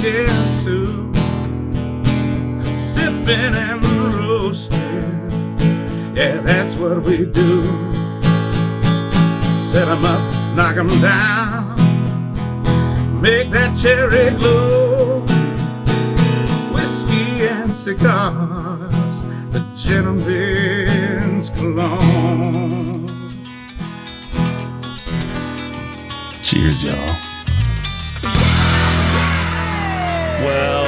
smoking too, sipping and roasting. Yeah, that's what we do. Set 'em up, knock 'em down, make that cherry glow. Whiskey and cigars, the gentleman's cologne. Cheers, y'all. Well.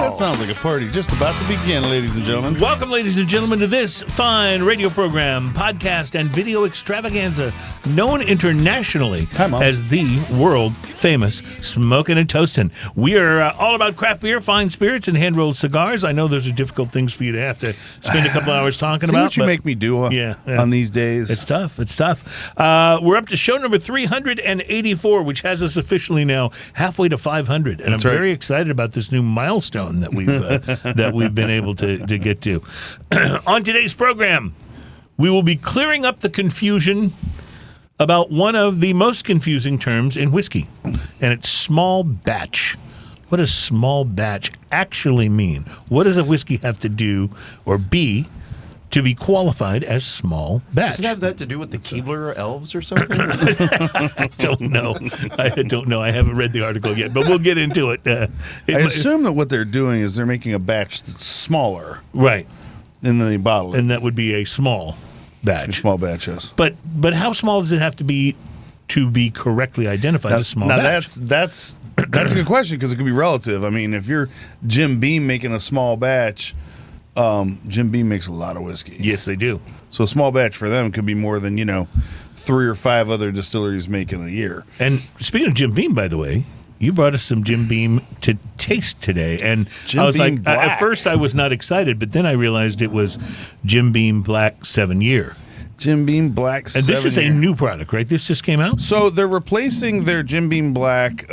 That sounds like a party just about to begin, ladies and gentlemen. Welcome, ladies and gentlemen, to this fine radio program, podcast, and video extravaganza known internationally as the world-famous Smokin' and Toastin'. We are all about craft beer, fine spirits, and hand-rolled cigars. I know those are difficult things for you to have to spend a couple hours talking about. See what you make me do on these days. It's tough. It's tough. We're up to show number 384, which has us officially now halfway to 500. And That's I'm right. very excited about this new milestone that we've been able to get to. On today's program, we will be clearing up the confusion about one of the most confusing terms in whiskey, and it's small batch. What does small batch actually mean? What does a whiskey have to do or be to be qualified as small batch? Does it have that to do with the Keebler elves or something? I don't know. I don't know. I haven't read the article yet, but we'll get into it. I assume that what they're doing is they're making a batch that's smaller, right, and then they bottle it. and that would be a small batch. Small batches. But how small does it have to be correctly identified as small batch? That's a good question because it could be relative. I mean, if you're Jim Beam making a small batch, Jim Beam makes a lot of whiskey. Yes, they do. So a small batch for them could be more than 3 or 5 other distilleries make in a year. And speaking of Jim Beam, by the way, you brought us some Jim Beam to taste today, and Jim I was Beam like, Black. at first I was not excited, but then I realized it was Jim Beam Black 7-year. Jim Beam Black. And this is a new product, right? This just came out? So they're replacing their Jim Beam Black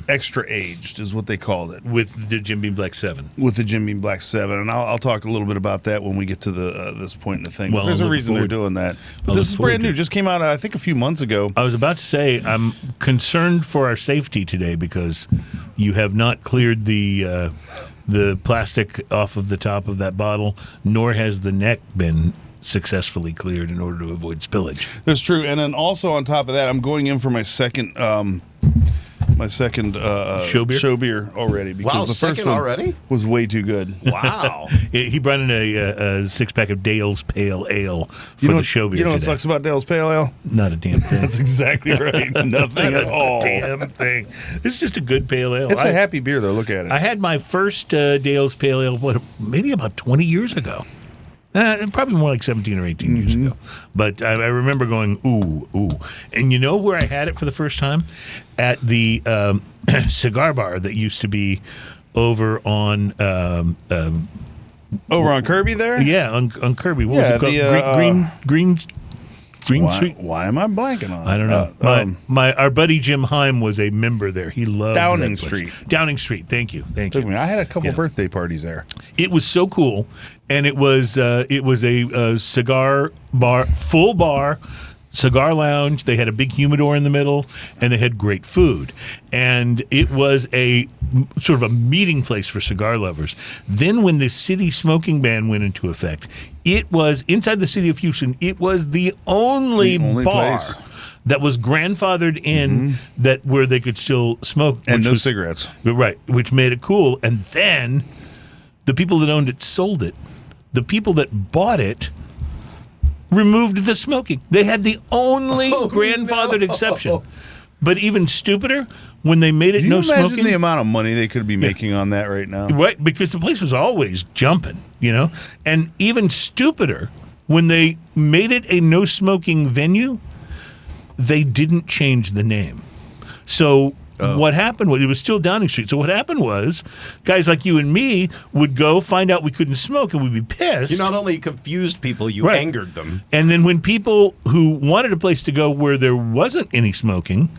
extra aged is what they called it. With the Jim Beam Black 7. With the Jim Beam Black 7, and I'll talk a little bit about that when we get to this point in the thing. Well, But there's I'll a look reason they're forward- doing that. But I'll this look is forward brand to new. it. Just came out, I think, a few months ago. I was about to say I'm concerned for our safety today because you have not cleared the plastic off of the top of that bottle, nor has the neck been successfully cleared in order to avoid spillage. That's true. And then also on top of that, I'm going in for my second show beer already because Wow, the first second one already? was way too good. Wow. He brought in a 6-pack of Dale's Pale Ale for the show beer You know what today. sucks about Dale's Pale Ale? Not a damn thing. That's exactly right. Nothing at all. Damn thing. It's just a good pale ale. It's a happy beer, though. Look at it. I had my first Dale's Pale Ale, maybe about 20 years ago. Probably more like 17 or 18 years ago. But I remember going, ooh. And you know where I had it for the first time? At the cigar bar that used to be over on... Over on Kirby there? yeah, on Kirby. What was it called? the, Green Street? Why am I blanking on it? I don't know. Our buddy Jim Heim was a member there. He loved Downing that place. Street. Downing Street. Thank you. I had a couple Yeah. birthday parties there. It was so cool, and it was a cigar bar, full bar, cigar lounge. They had a big humidor in the middle, and they had great food. And it was a sort of a meeting place for cigar lovers. Then when the city smoking ban went into effect, it was inside the city of Houston. It was the only bar place. that was grandfathered in that where they could still smoke. And which no was- cigarettes. Right, which made it cool. And then the people that owned it sold it. The people that bought it removed the smoking. They had the only grandfathered exception. But even stupider, when they made it Do you no imagine smoking. the amount of money they could be making on that right now? Right, because the place was always jumping, And even stupider, when they made it a no smoking venue, they didn't change the name. So what happened was, it was still Downing Street. So what happened was, guys like you and me would go find out we couldn't smoke and we'd be pissed. You not only confused people, you Right. angered them. And then when people who wanted a place to go where there wasn't any smoking,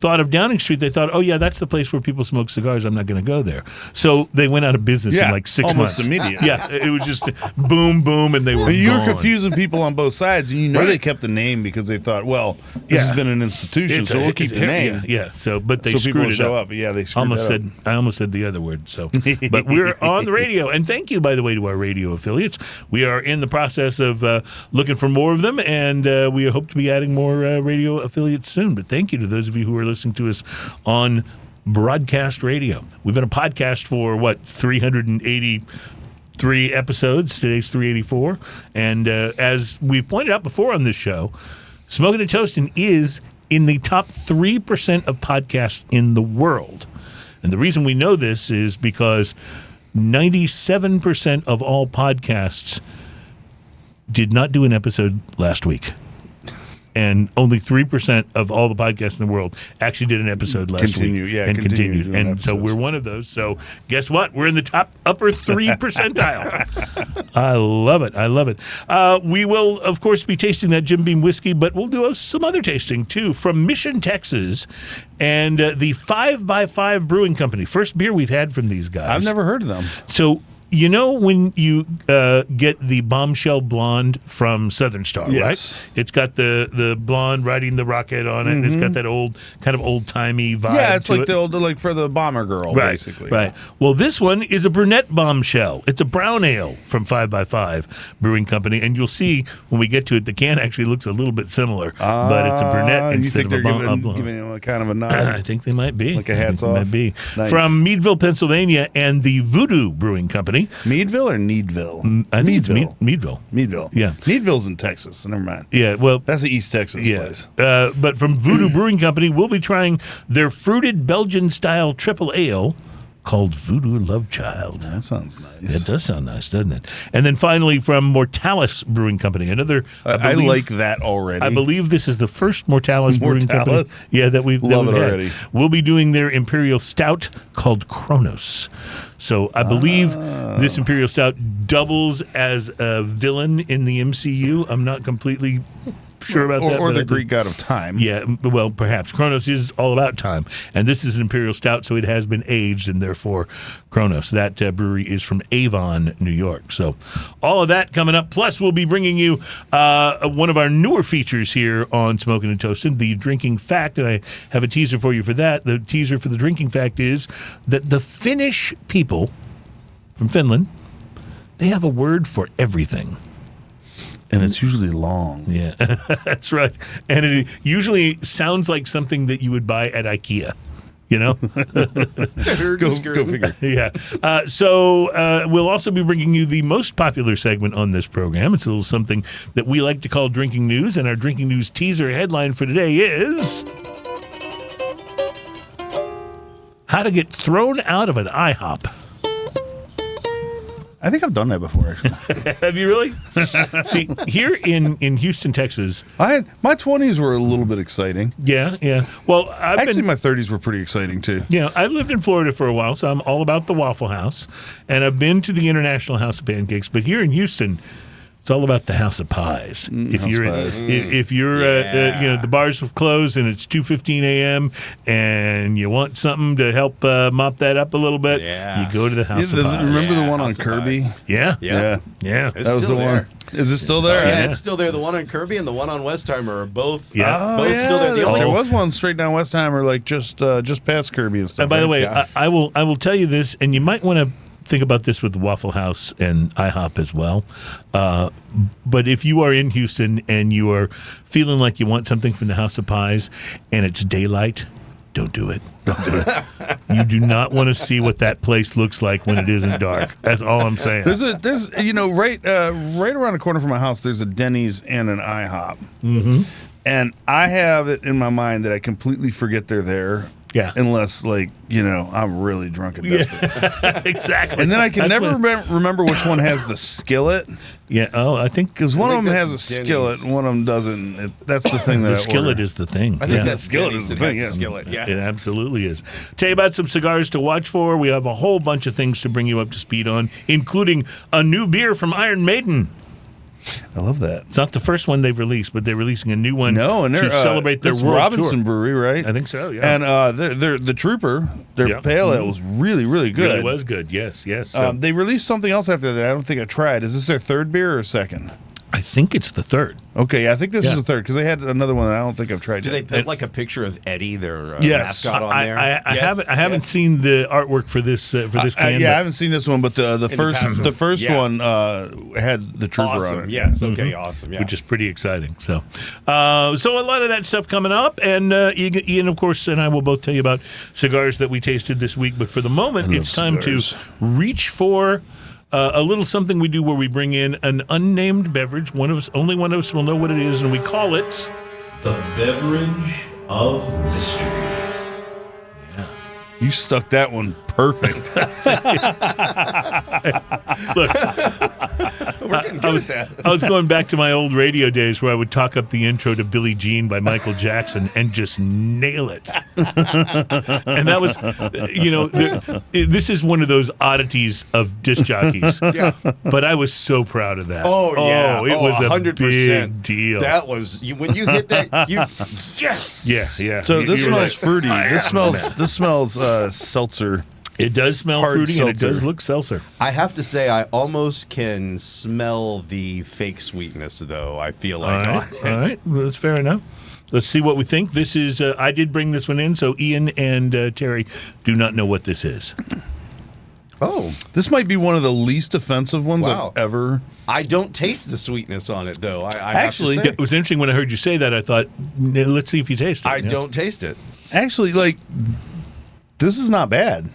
thought of Downing Street, they thought, oh, yeah, that's the place where people smoke cigars. I'm not going to go there. So they went out of business in like 6 months. Almost immediately. Yeah, it was just boom, boom, and they were You were gone. confusing people on both sides, and Right. they kept the name because they thought, well, this has been an institution, so we'll keep the name. Yeah. So, but they so screwed people will it show up. up. Yeah, they screwed I almost said the other word. So, but we're on the radio, and thank you, by the way, to our radio affiliates. We are in the process of looking for more of them, and we hope to be adding more radio affiliates soon. But thank you to those of you who are listening to us on broadcast radio. We've been a podcast for 383 episodes. Today's 384, and as we pointed out before on this show, Smoking and Toasting is in the top 3% of podcasts in the world. And the reason we know this is because 97% of all podcasts did not do an episode last week. And only 3% of all the podcasts in the world actually did an episode last week. And continued. doing And episodes. so we're one of those. So guess what? We're in the upper 3 percentile. I love it. I love it. We will, of course, be tasting that Jim Beam whiskey, but we'll do some other tasting, too, from Mission, Texas, and the 5x5 Brewing Company. First beer we've had from these guys. I've never heard of them. So, you know when you get the Bombshell blonde from Southern Star, Yes. right? It's got the blonde riding the rocket on it, and it's got that kind of old-timey vibe. Yeah, it's to like it. the old, like for the bomber girl, Right, basically. right. Well, this one is a Brunette Bombshell. It's a brown ale from 5x5 Brewing Company, and you'll see when we get to it, the can actually looks a little bit similar, but it's a Brunette You instead think of they're a blonde. giving him a kind of a nod? I think they might be. Like a hats I think off? they might be. Nice. From Meadville, Pennsylvania, and the Voodoo Brewing Company. Meadville or Needville? I think Meadville. it's Meadville. Meadville. Yeah. Needville's in Texas, so never mind. Yeah, well, That's the East Texas place. But from Voodoo Brewing Company, we'll be trying their fruited Belgian-style triple ale called Voodoo Love Child. That sounds nice. It does sound nice, doesn't it? And then finally from Mortalis Brewing Company, another. I like that already. I believe this is the first Mortalis Brewing Company. Mortalis? Yeah, that we've Love it had. already. We'll be doing their Imperial Stout called Chronos. So I believe this Imperial Stout doubles as a villain in the MCU. I'm not completely sure about that. Or but I the think- Greek god of time. Yeah, well, perhaps. Chronos is all about time. And this is an Imperial Stout, so it has been aged, and therefore Chronos. That brewery is from Avon, New York. So all of that coming up. Plus, we'll be bringing you one of our newer features here on Smoking and Toasting, the Drinking Fact. And I have a teaser for you for that. The teaser for the Drinking Fact is that the Finnish people from Finland, they have a word for everything. And it's usually long. Yeah, that's right. And it usually sounds like something that you would buy at IKEA, you know? Go figure. Yeah. So we'll also be bringing you the most popular segment on this program. It's a little something that we like to call Drinking News. And our Drinking News teaser headline for today is How to Get Thrown Out of an IHOP. I think I've done that before, actually. Have you really? See, here in Houston, Texas. My 20s were a little bit exciting. Yeah. Well, Actually, my 30s were pretty exciting, too. Yeah, I've lived in Florida for a while, so I'm all about the Waffle House. And I've been to the International House of Pancakes. But here in Houston, it's all about the House of Pies. If House you're, Pies. if you're, the bars have closed and it's 2:15 a.m. and you want something to help mop that up a little bit, Yeah. you go to the House of Pies. Remember the one on House of Kirby? Pies. Yeah. Yeah. Yeah. It's That was still the there. one. Is it still there? Yeah, it's still there. The one on Kirby and the one on Westheimer are both, Yeah. both still there. The There only was one straight down Westheimer, like just past Kirby and stuff. And by the right? way, Yeah. I will tell you this, and you might want to think about this with the Waffle House and IHOP as well. But if you are in Houston and you are feeling like you want something from the House of Pies and it's daylight, don't do it. Don't do it. You do not want to see what that place looks like when it isn't dark. That's all I'm saying. There's right around the corner from my house. There's a Denny's and an IHOP, and I have it in my mind that I completely forget they're there. Yeah. Unless, I'm really drunk and desperate. Exactly. And then I can That's never when- remember which one has the skillet. Yeah. Oh, I think Because one I of think them has a that's skillet Denny's. and one of them doesn't. That's the thing that the I skillet order. is the thing. I think Yeah. that's Skillet Denny's is the that has thing, the yeah. skillet. Yeah. It absolutely is. Tell you about some cigars to watch for. We have a whole bunch of things to bring you up to speed on, including a new beer from Iron Maiden. I love that. It's not the first one they've released, but they're releasing a new one No, and they're to celebrate their this world Robinson tour. Brewery, right? I think so, yeah. And the Trooper, their Yeah. pale ale was really, really good. Really was good, yes. So They released something else after that. I don't think I tried. Is this their third beer or second? I think it's the third. Okay, I think this Yeah. is the third because they had another one that I don't think I've tried Do yet. they put like a picture of Eddie, their Yes. mascot, on there? I Yes. haven't seen the artwork for this can. yeah, I but- haven't seen this one, but the first Yeah. one had the Trooper Awesome. on it. Yes. Okay. Awesome. Yeah. which is pretty exciting. So a lot of that stuff coming up, and Ian, of course, and I will both tell you about cigars that we tasted this week. But for the moment, it's time cigars. to reach for a little something we do where we bring in an unnamed beverage. Only one of us will know what it is, and we call it The Beverage of Mystery. You stuck that one perfect. Look. We're getting good at that. I was going back to my old radio days where I would talk up the intro to Billie Jean by Michael Jackson and just nail it. And that was, this is one of those oddities of disc jockeys. Yeah. But I was so proud of that. Oh yeah. it was a 100%. big deal. That was when you hit that. Yes. yeah. So this You were smells fruity. This smells seltzer. It does smell hard fruity and it seltzer. does look seltzer. I have to say, I almost can smell the fake sweetness, though. I feel like All right. Well, that's fair enough. Let's see what we think. This is, I did bring this one in, so Ian and Terry do not know what this is. Oh, This might be one of the least offensive ones Wow. I've ever. I don't taste the sweetness on it, though. I Actually, have to It was interesting when I heard you say that. I thought, let's see if you taste it. say, I Yeah. don't taste it. Actually, this is not bad.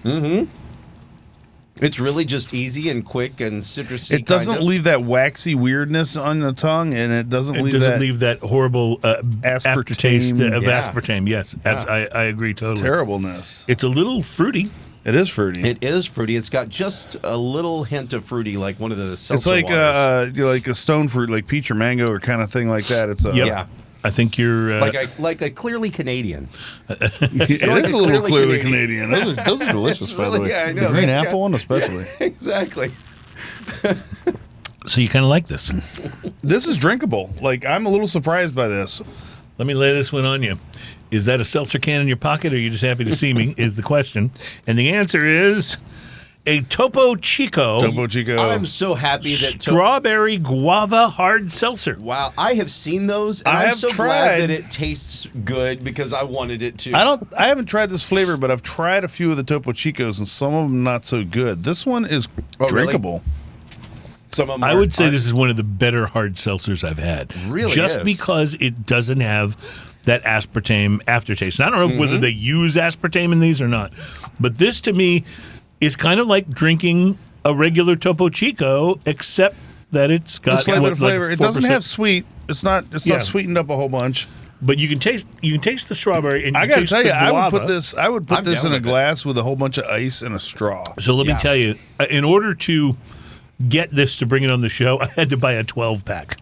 It's really just easy and quick and citrusy. It doesn't kind of. leave that waxy weirdness on the tongue, and it doesn't leave that horrible aftertaste of Yeah. aspartame. Yes, I agree totally. terribleness. It's a little fruity. It is fruity. It is fruity. It's got just a little hint of fruity, like one of the seltzer It's like waters. like a stone fruit, like peach or mango, or kind of thing like that. It's Yep. Yeah. I think you're like a clearly Canadian. it is a little clearly Canadian. Those are delicious, by the Really? way. Yeah, I know. The green Yeah. apple one, especially. Exactly. so you kind of like this. This is drinkable. I'm a little surprised by this. Let me lay this one on you. Is that a seltzer can in your pocket, or are you just happy to see me? Is the question, and the answer is a Topo Chico. Topo Chico. I'm so happy that Strawberry guava hard seltzer. Wow, I have seen those, and I I'm have so tried. glad that it tastes good because I wanted it to. I haven't tried this flavor, but I've tried a few of the Topo Chicos, and some of them not so good. This one is Oh, really? drinkable. Some of them I would say aren't- this is one of the better hard seltzers I've had. Really just is. because it doesn't have that aspartame aftertaste. And I don't know whether they use aspartame in these or not, but this to me is kind of like drinking a regular Topo Chico, except that it's got A slight bit what, of flavor. Like It doesn't 4%. have sweet. It's not Yeah. sweetened up a whole bunch. But you can taste the strawberry, and I you got to taste tell you, the I would guava. put I'm this down in a with it. glass with a whole bunch of ice and a straw. So let me Yeah. tell you, in order to get this to bring it on the show, I had to buy a 12-pack.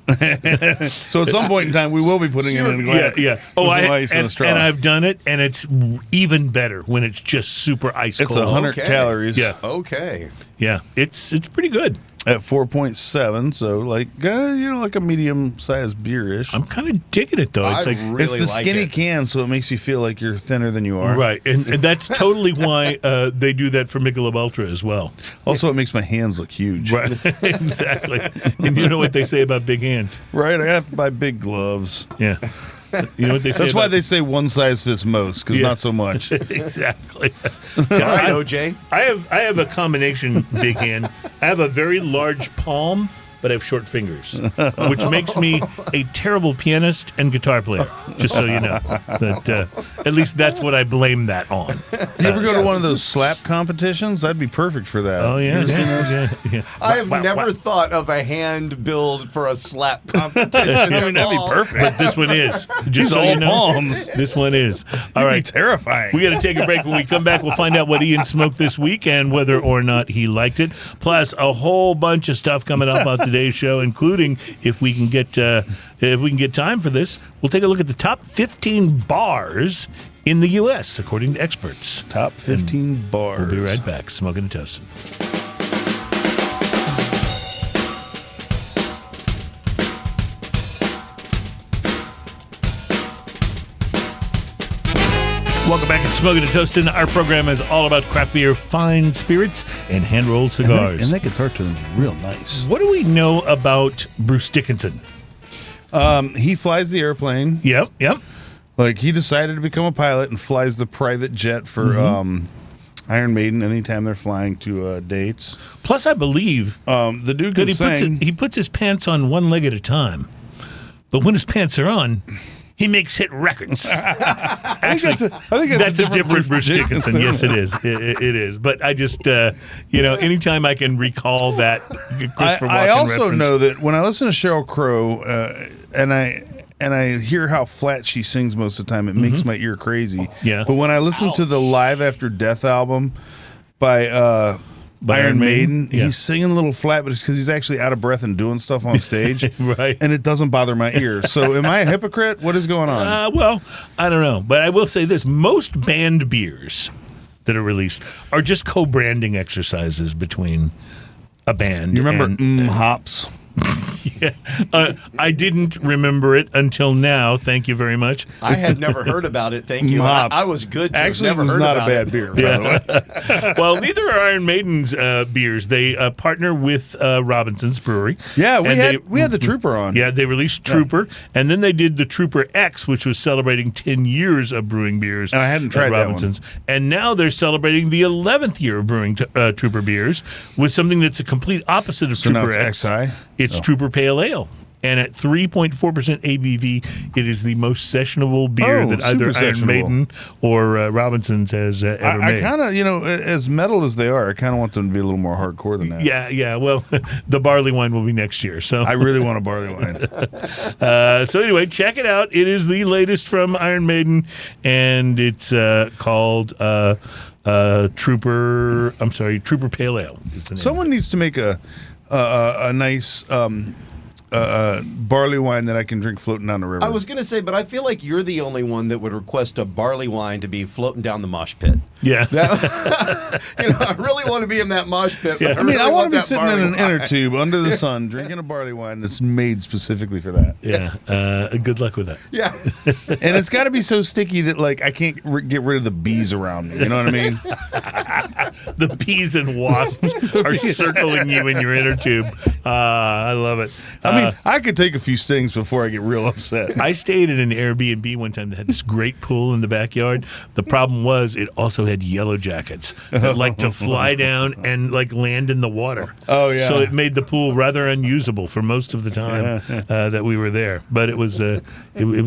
So at some point in time, we will be putting it in a glass. Yeah. With some ice and a straw. and I've done it, and it's even better when it's just super ice It's cold. 100 Okay. calories. Yeah. Okay. Yeah, it's pretty good. At 4.7, so like a medium-sized beer-ish. I'm kind of digging it though. It's I like really It's the like skinny it. can, so it makes you feel like you're thinner than you are. right, and that's totally why they do that for Michelob Ultra as well. Also, it makes my hands look huge. Right, exactly. And you know what they say about big hands? Right, I have to buy big gloves. Yeah. You know what they say? That's why about- they say one size fits most, because Yeah. not so much. Exactly. All right, OJ. I have a combination big hand. I have a very large palm, but I have short fingers, which makes me a terrible pianist and guitar player. Just so you know, that at least that's what I blame that on. You ever go to one of those slap competitions? That'd be perfect for that. Oh yeah, You ever seen those? yeah. I have Wow, never wow. thought of a hand build for a slap competition. I mean, that'd be perfect. But this one is. Just These so all you know, palms. this one is. All It'd be right. terrifying. We got to take a break. When we come back, we'll find out what Ian smoked this week and whether or not he liked it. Plus, a whole bunch of stuff coming up on today's show, including if we can get time for this, we'll take a look at the top 15 bars in the U.S. according to experts. Top 15 bars. We'll be right back. Smoking and Toasting. Welcome back to Smoking and Toasting. Our program is all about craft beer, fine spirits, and hand-rolled cigars. And that guitar tune's real nice. What do we know about Bruce Dickinson? He flies the airplane. Yep. Like, he decided to become a pilot and flies the private jet for Iron Maiden anytime they're flying to dates. Plus, I believe The dude that can sing. he puts his pants on one leg at a time. But when his pants are on, he makes hit records. Actually, I think that's a different Bruce Dickinson. Yes, it is. It is. But I just, anytime I can recall that Christopher Walken I also reference. know that when I listen to Sheryl Crow and I hear how flat she sings most of the time, it makes my ear crazy. Yeah. But when I listen to the Live After Death album by Iron Maiden, he's singing a little flat, but it's because he's actually out of breath and doing stuff on stage. Right. And it doesn't bother my ears. So am I a hypocrite? What is going on? Well, I don't know. But I will say this. Most banned beers that are released are just co-branding exercises between a band. You remember Hops? Yeah. I didn't remember it until now. Thank you very much. I had never heard about it. Thank you. Hops. I was good. To Actually, have it never was heard not a about bad it. beer, by the way. Well, neither are Iron Maiden's beers. They partner with Robinson's Brewery. Yeah, And we had the Trooper on. Yeah, they released Trooper, and then they did the Trooper X, which was celebrating 10 years of brewing beers. And I hadn't at tried that one. Robinson's. And now they're celebrating the 11th year of brewing Trooper beers with something that's a complete opposite of So now Trooper it's X. XI? It's Trooper Pale Ale. And at 3.4% ABV, it is the most sessionable beer that either super Iron sessionable. Maiden or Robinson's has ever I made. kind of, as metal as they are, I kind of want them to be a little more hardcore than that. Yeah. Well, the barley wine will be next year. So I really want a barley wine. so anyway, check it out. It is the latest from Iron Maiden, and it's called Trooper Pale Ale. Is the name. Someone needs to make a nice barley wine that I can drink floating down the river. I was going to say, but I feel like you're the only one that would request a barley wine to be floating down the mosh pit. Yeah. I really want to be in that mosh pit. Yeah. But I mean, I want to be that sitting in barley an inner wine. tube under the sun drinking a barley wine that's made specifically for that. Yeah. Good luck with that. Yeah. And it's got to be so sticky that, like, I can't get rid of the bees around me. You know what I mean? The bees and wasps are circling you in your inner tube. I love it. I mean, I could take a few stings before I get real upset. I stayed at an Airbnb one time that had this great pool in the backyard. The problem was it also had yellow jackets that like to fly down and like land in the water. Oh, yeah. So it made the pool rather unusable for most of the time that we were there. But it was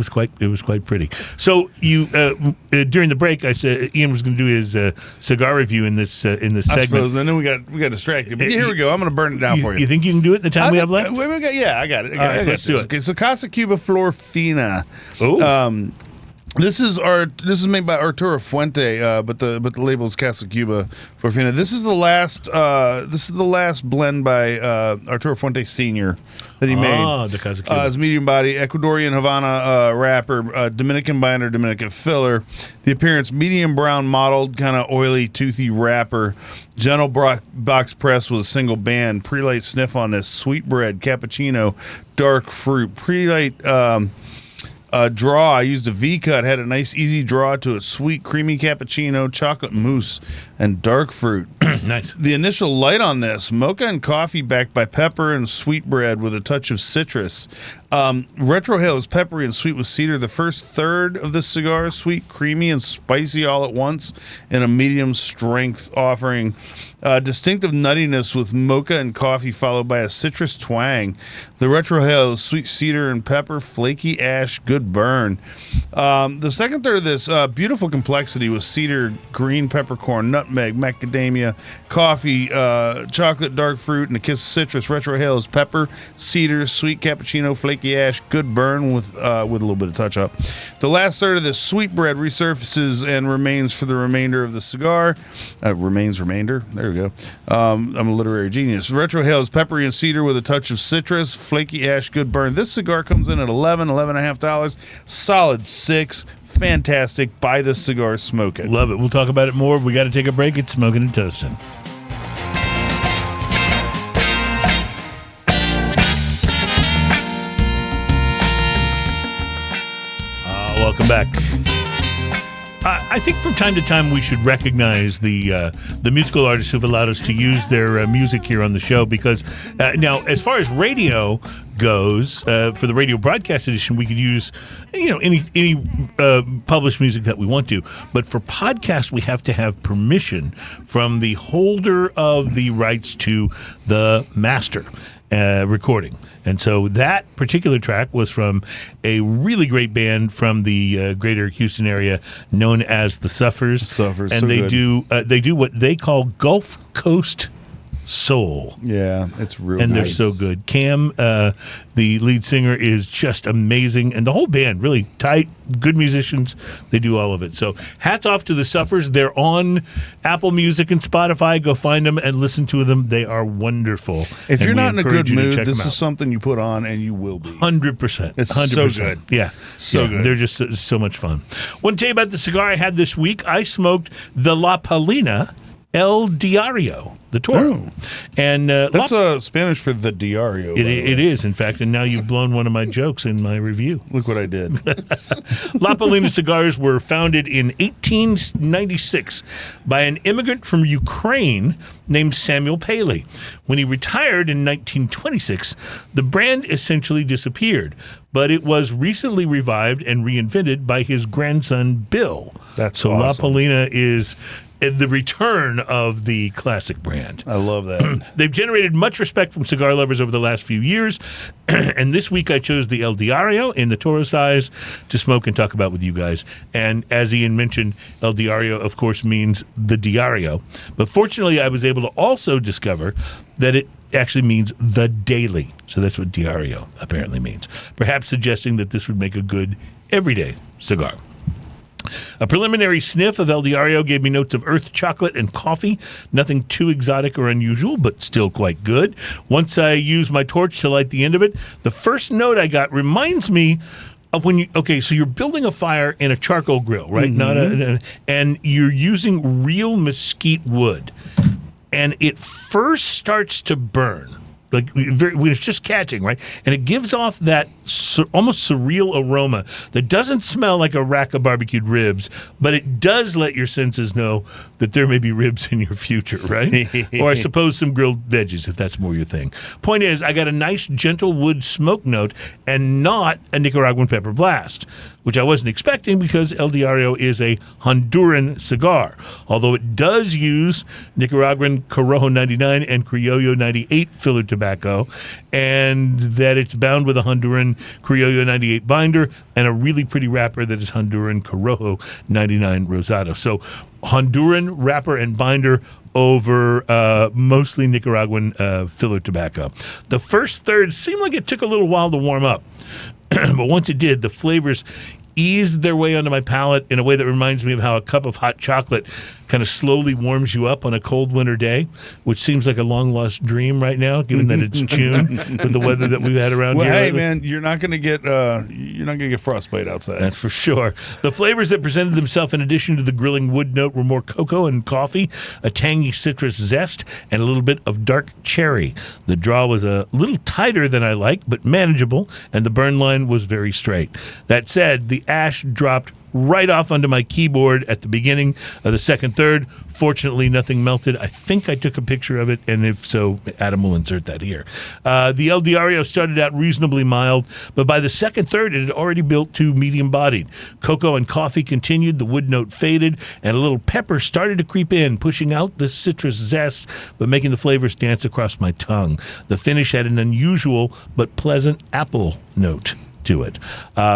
quite pretty. So you during the break, I said Ian was going to do his cigar review in this segment. I suppose. And then we got distracted. But here we go. I'm going to burn it down for you. You think you can do it in the time we have left? I got it. All right, let's do it. Okay, so Casa, Cuba, Flor, Fina. Oh. This is made by Arturo Fuente, but the label is Casa Cuba for Fina. This is the last blend by Arturo Fuente Sr. that he made. The Casa Cuba. It's medium body, Ecuadorian Havana wrapper, Dominican binder, Dominican filler. The appearance, medium brown mottled, kind of oily, toothy wrapper. Gentle box press with a single band. Pre-light sniff on this. Sweetbread, cappuccino, dark fruit. Pre-light draw. I used a V-cut. Had a nice, easy draw to it. Sweet, creamy cappuccino, chocolate mousse, and dark fruit. Nice. The initial light on this, mocha and coffee backed by pepper and sweetbread with a touch of citrus. Retrohale is peppery and sweet with cedar. The first third of this cigar is sweet, creamy, and spicy all at once in a medium strength offering. Distinctive nuttiness with mocha and coffee followed by a citrus twang. The Retrohale is sweet cedar and pepper, flaky ash, good burn. The second third of this, beautiful complexity with cedar, green peppercorn, nutmeg, macadamia, coffee, chocolate, dark fruit, and a kiss of citrus. Retrohale is pepper, cedar, sweet cappuccino, flaky ash, good burn with a little bit of touch up. The last third of this sweetbread resurfaces and remains for the remainder of the cigar. Remainder. There we go. I'm a literary genius. Retrohale is peppery and cedar with a touch of citrus, flaky ash, good burn. This cigar comes in at $11.5. Solid 6. Fantastic. Buy this cigar, smoke it. Love it. We'll talk about it more. We got to take a break. It's Smoking and Toasting. Welcome back. I think from time to time we should recognize the musical artists who've allowed us to use their music here on the show, because now, as far as radio goes, for the radio broadcast edition, we could use any published music that we want to. But for podcast, we have to have permission from the holder of the rights to the master recording. And so that particular track was from a really great band from the greater Houston area known as the Suffers. Suffers, and so they good. do what they call Gulf Coast soul. Yeah, it's real And nice. they're so good. Cam, the lead singer, is just amazing. And the whole band, really tight, good musicians. They do all of it. So hats off to the Suffers. They're on Apple Music and Spotify. Go find them and listen to them. They are wonderful. If And you're we not in a encourage good you to mood, check this them is out. something you put on and you will be. 100%. It's 100%. so good. Yeah. So Yeah, good. They're just so much fun. Want to tell you about the cigar I had this week. I smoked the La Palina El Diario, the Toro. Oh. And That's Spanish for the Diario. by the way. it is, in fact, and now you've blown one of my jokes in my review. Look what I did. La Palina cigars were founded in 1896 by an immigrant from Ukraine named Samuel Paley. When he retired in 1926, the brand essentially disappeared, but it was recently revived and reinvented by his grandson, Bill. That's so awesome. La Palina is the return of the classic brand. I love that. They've generated much respect from cigar lovers over the last few years, and this week I chose the El Diario in the Toro size to smoke and talk about with you guys. And as Ian mentioned, El Diario, of course, means the Diario. But fortunately, I was able to also discover that it actually means the daily. So that's what Diario apparently means, perhaps suggesting that this would make a good everyday cigar. A preliminary sniff of El Diario gave me notes of earth chocolate and coffee. Nothing too exotic or unusual, but still quite good. Once I used my torch to light the end of it, the first note I got reminds me of when you, so you're building a fire in a charcoal grill, right? And you're using real mesquite wood. And it first starts to burn. Like when it's just catching, right? And it gives off that almost surreal aroma that doesn't smell like a rack of barbecued ribs, but it does let your senses know that there may be ribs in your future, right? Or I suppose some grilled veggies, if that's more your thing. Point is, I got a nice gentle wood smoke note and not a Nicaraguan pepper blast, which I wasn't expecting because El Diario is a Honduran cigar, although it does use Nicaraguan Corojo 99 and Criollo 98 filler tobacco, and that it's bound with a Honduran Criollo 98 binder and a really pretty wrapper that is Honduran Corojo 99 Rosado. So Honduran wrapper and binder over mostly Nicaraguan filler tobacco. The first third seemed like it took a little while to warm up, but once it did, the flavors eased their way onto my palate in a way that reminds me of how a cup of hot chocolate kind of slowly warms you up on a cold winter day, which seems like a long-lost dream right now, given that it's June with the weather that we've had around Well, here. hey, lately. man, you're not gonna get frostbite outside. That's for sure. The flavors that presented themselves in addition to the grilling wood note were more cocoa and coffee, a tangy citrus zest, and a little bit of dark cherry. The draw was a little tighter than I liked, but manageable, and the burn line was very straight. That said, the ash dropped right off onto my keyboard at the beginning of the second third. Fortunately, nothing melted. I think I took a picture of it, and if so, Adam will insert that here. The El Diario started out reasonably mild, but by the second third, it had already built to medium-bodied. Cocoa and coffee continued, the wood note faded, and a little pepper started to creep in, pushing out the citrus zest, but making the flavors dance across my tongue. The finish had an unusual but pleasant apple note to it.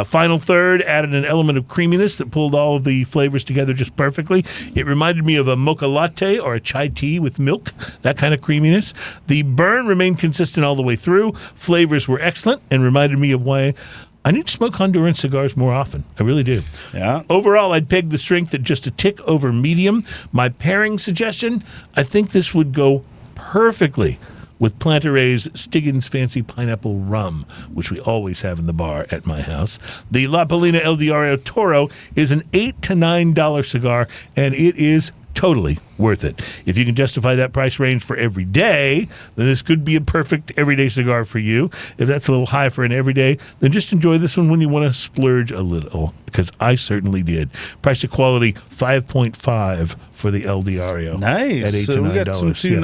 Final third added an element of creaminess that pulled all of the flavors together just perfectly. It reminded me of a mocha latte or a chai tea with milk, that kind of creaminess. The burn remained consistent all the way through. Flavors were excellent and reminded me of why I need to smoke Honduran cigars more often. I really do. Yeah. Overall, I'd peg the strength at just a tick over medium. My pairing suggestion, I think this would go perfectly with Plantare's Stiggins Fancy Pineapple Rum, which we always have in the bar at my house. The La Palina El Diario Toro is an $8 to $9 cigar, and it is totally worth it. If you can justify that price range for every day, then this could be a perfect everyday cigar for you. If that's a little high for an everyday, then just enjoy this one when you want to splurge a little, because I certainly did. Price to quality 5.5 for the El Diario. Nice. At $8 so to we got $9. two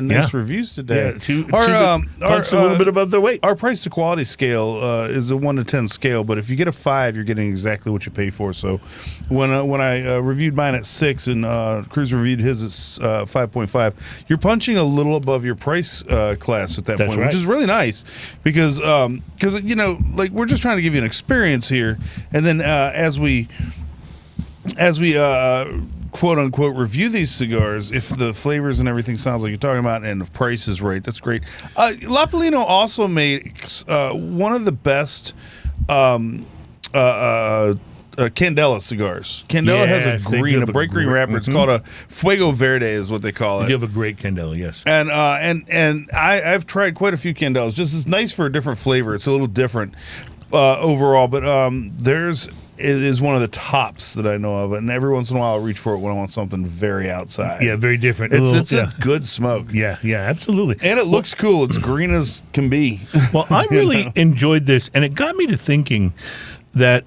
nice reviews today. Yeah, two punts a little bit above their weight. Our price to quality scale is a 1 to 10 scale, but if you get a 5, you're getting exactly what you pay for. So when I reviewed mine at 6 and Cruz reviewed his at 5.5, you're punching a little above your price class at that That's point, right. which is really nice because like we're just trying to give you an experience here, and then as we quote unquote review these cigars, if the flavors and everything sounds like you're talking about and the price is right, that's great. La Palina also makes one of the best Candela cigars. Candela has a bright green wrapper. It's called a Fuego Verde is what they call it. You have a great Candela, yes. And I've tried quite a few Candelas. Just it's nice for a different flavor. It's a little different overall, but it is one of the tops that I know of, and every once in a while I'll reach for it when I want something very outside. Yeah, very different. It's a good smoke. Yeah, absolutely. And it looks cool. It's green as can be. Well, I really enjoyed this, and it got me to thinking that,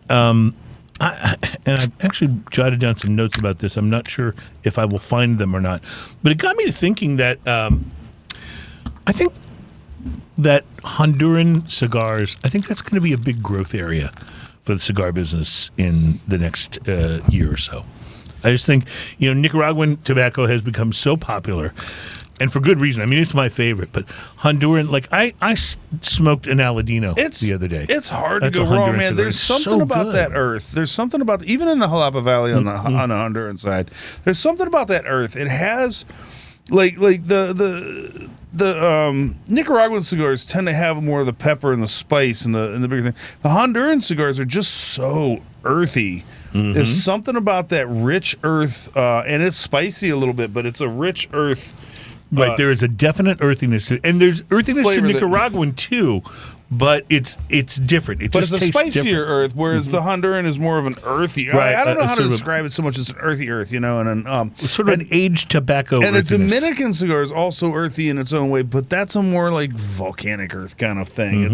I've actually jotted down some notes about this. I'm not sure if I will find them or not, but it got me to thinking that I think that Honduran cigars, I think that's going to be a big growth area for the cigar business in the next year or so. I just think, Nicaraguan tobacco has become so popular, and for good reason. I mean, it's my favorite, but Honduran, like I smoked an Aladino the other day. It's hard That's to a go wrong, Honduran man. cigar. There's It's something so about good. that earth. There's something about, even in the Jalapa Valley on the Honduran side, there's something about that earth. It has, like the Nicaraguan cigars tend to have more of the pepper and the spice and the bigger thing. The Honduran cigars are just so earthy. There's something about that rich earth, and it's spicy a little bit, but it's a rich earth. Right, there is a definite earthiness, and there's earthiness to flavor that- Nicaraguan too, but it's different. It But just it's a tastes spicier different. earth, whereas the Honduran is more of an earthy. Right, I don't know how to sort of a- describe it so much as an earthy earth, and an It's sort of an aged tobacco and a earthiness. Dominican cigar is also earthy in its own way, but that's a more like volcanic earth kind of thing.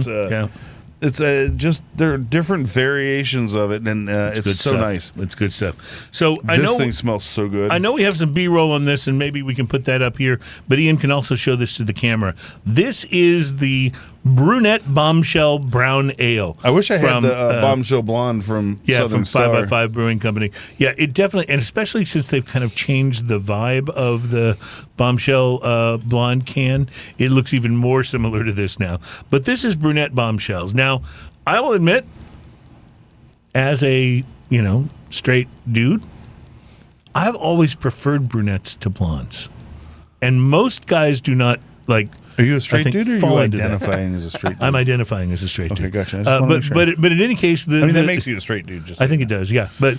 It's just there are different variations of it, and it's Good so stuff. nice. It's good stuff. So This thing smells so good. I know we have some B-roll on this, and maybe we can put that up here, but Ian can also show this to the camera. This is the Brunette Bombshell Brown Ale. I wish I had from, the Bombshell Blonde from Southern from Star. 5x5 Brewing Company. Yeah, it definitely, and especially since they've kind of changed the vibe of the Bombshell Blonde can, it looks even more similar to this now. But this is Brunette Bombshells. Now, I will admit, as a, straight dude, I've always preferred brunettes to blondes. And most guys do not, like... Are you a straight dude, or are fall you into that. identifying as a straight dude? I'm identifying as a straight dude. Okay, gotcha. I just wanna make sure. But in any case, that makes you a straight dude. Just I think it does, yeah. But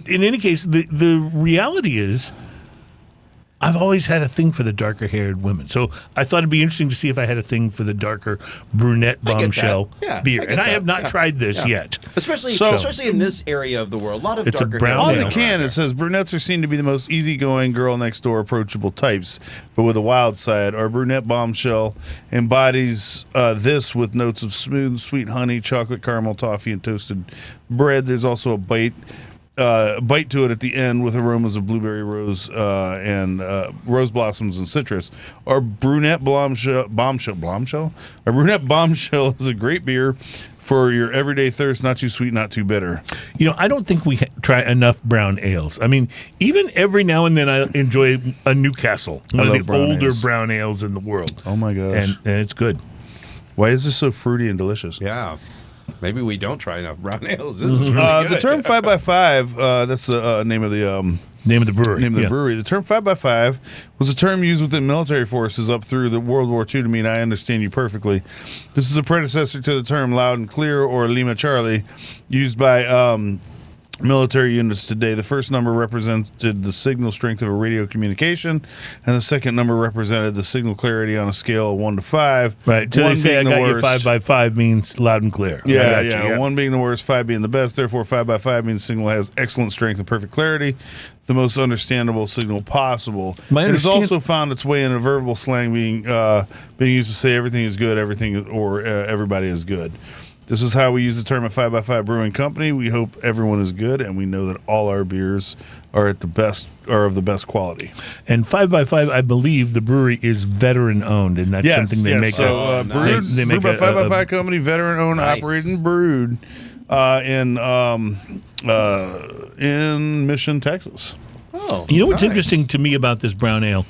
in any case, the reality is, I've always had a thing for the darker-haired women. So I thought it'd be interesting to see if I had a thing for the darker brunette bombshell beer. And I have not tried this yet. Especially in this area of the world. A lot of It's a darker brown On ale. the can, it says brunettes are seen to be the most easygoing, girl next door, approachable types, but with a wild side. Our brunette bombshell embodies this with notes of smooth, sweet honey, chocolate, caramel, toffee, and toasted bread. There's also a bite to it at the end with aromas of blueberry, rose, and rose blossoms and citrus. Our brunette bombshell. Our brunette bombshell is a great beer for your everyday thirst. Not too sweet, not too bitter. I don't think we try enough brown ales. I mean, even every now and then I enjoy a Newcastle, one of the older brown ales in the world. Oh my gosh. And it's good. Why is this so fruity and delicious? Yeah. Maybe we don't try enough brown ales. This is really good. The term 5x5, that's the name of the Name of the brewery. brewery. The term 5x5 was a term used within military forces up through the World War II to mean I understand you perfectly. This is a predecessor to the term loud and clear or Lima Charlie, used by military units today. The first number represented the signal strength of a radio communication, and the second number represented the signal clarity on a scale of 1 to 5. Right. So they One say I being the got you worst. 5x5 means loud and clear. I Yeah, got you, yeah. 1 being the worst, 5 being the best. Therefore, 5 by 5 means signal has excellent strength and perfect clarity, the most understandable signal possible. It has also found its way into verbal slang, being used to say everything is good, everybody is good. This is how we use the term at 5x5 Brewing Company. We hope everyone is good, and we know that all our beers are of the best quality. And 5x5, I believe the brewery is veteran owned, and that's something they make. So brewed by 5x5 Company, veteran owned, Nice. operated, and brewed in Mission, Texas. Oh, You know what's nice. interesting to me about this brown ale?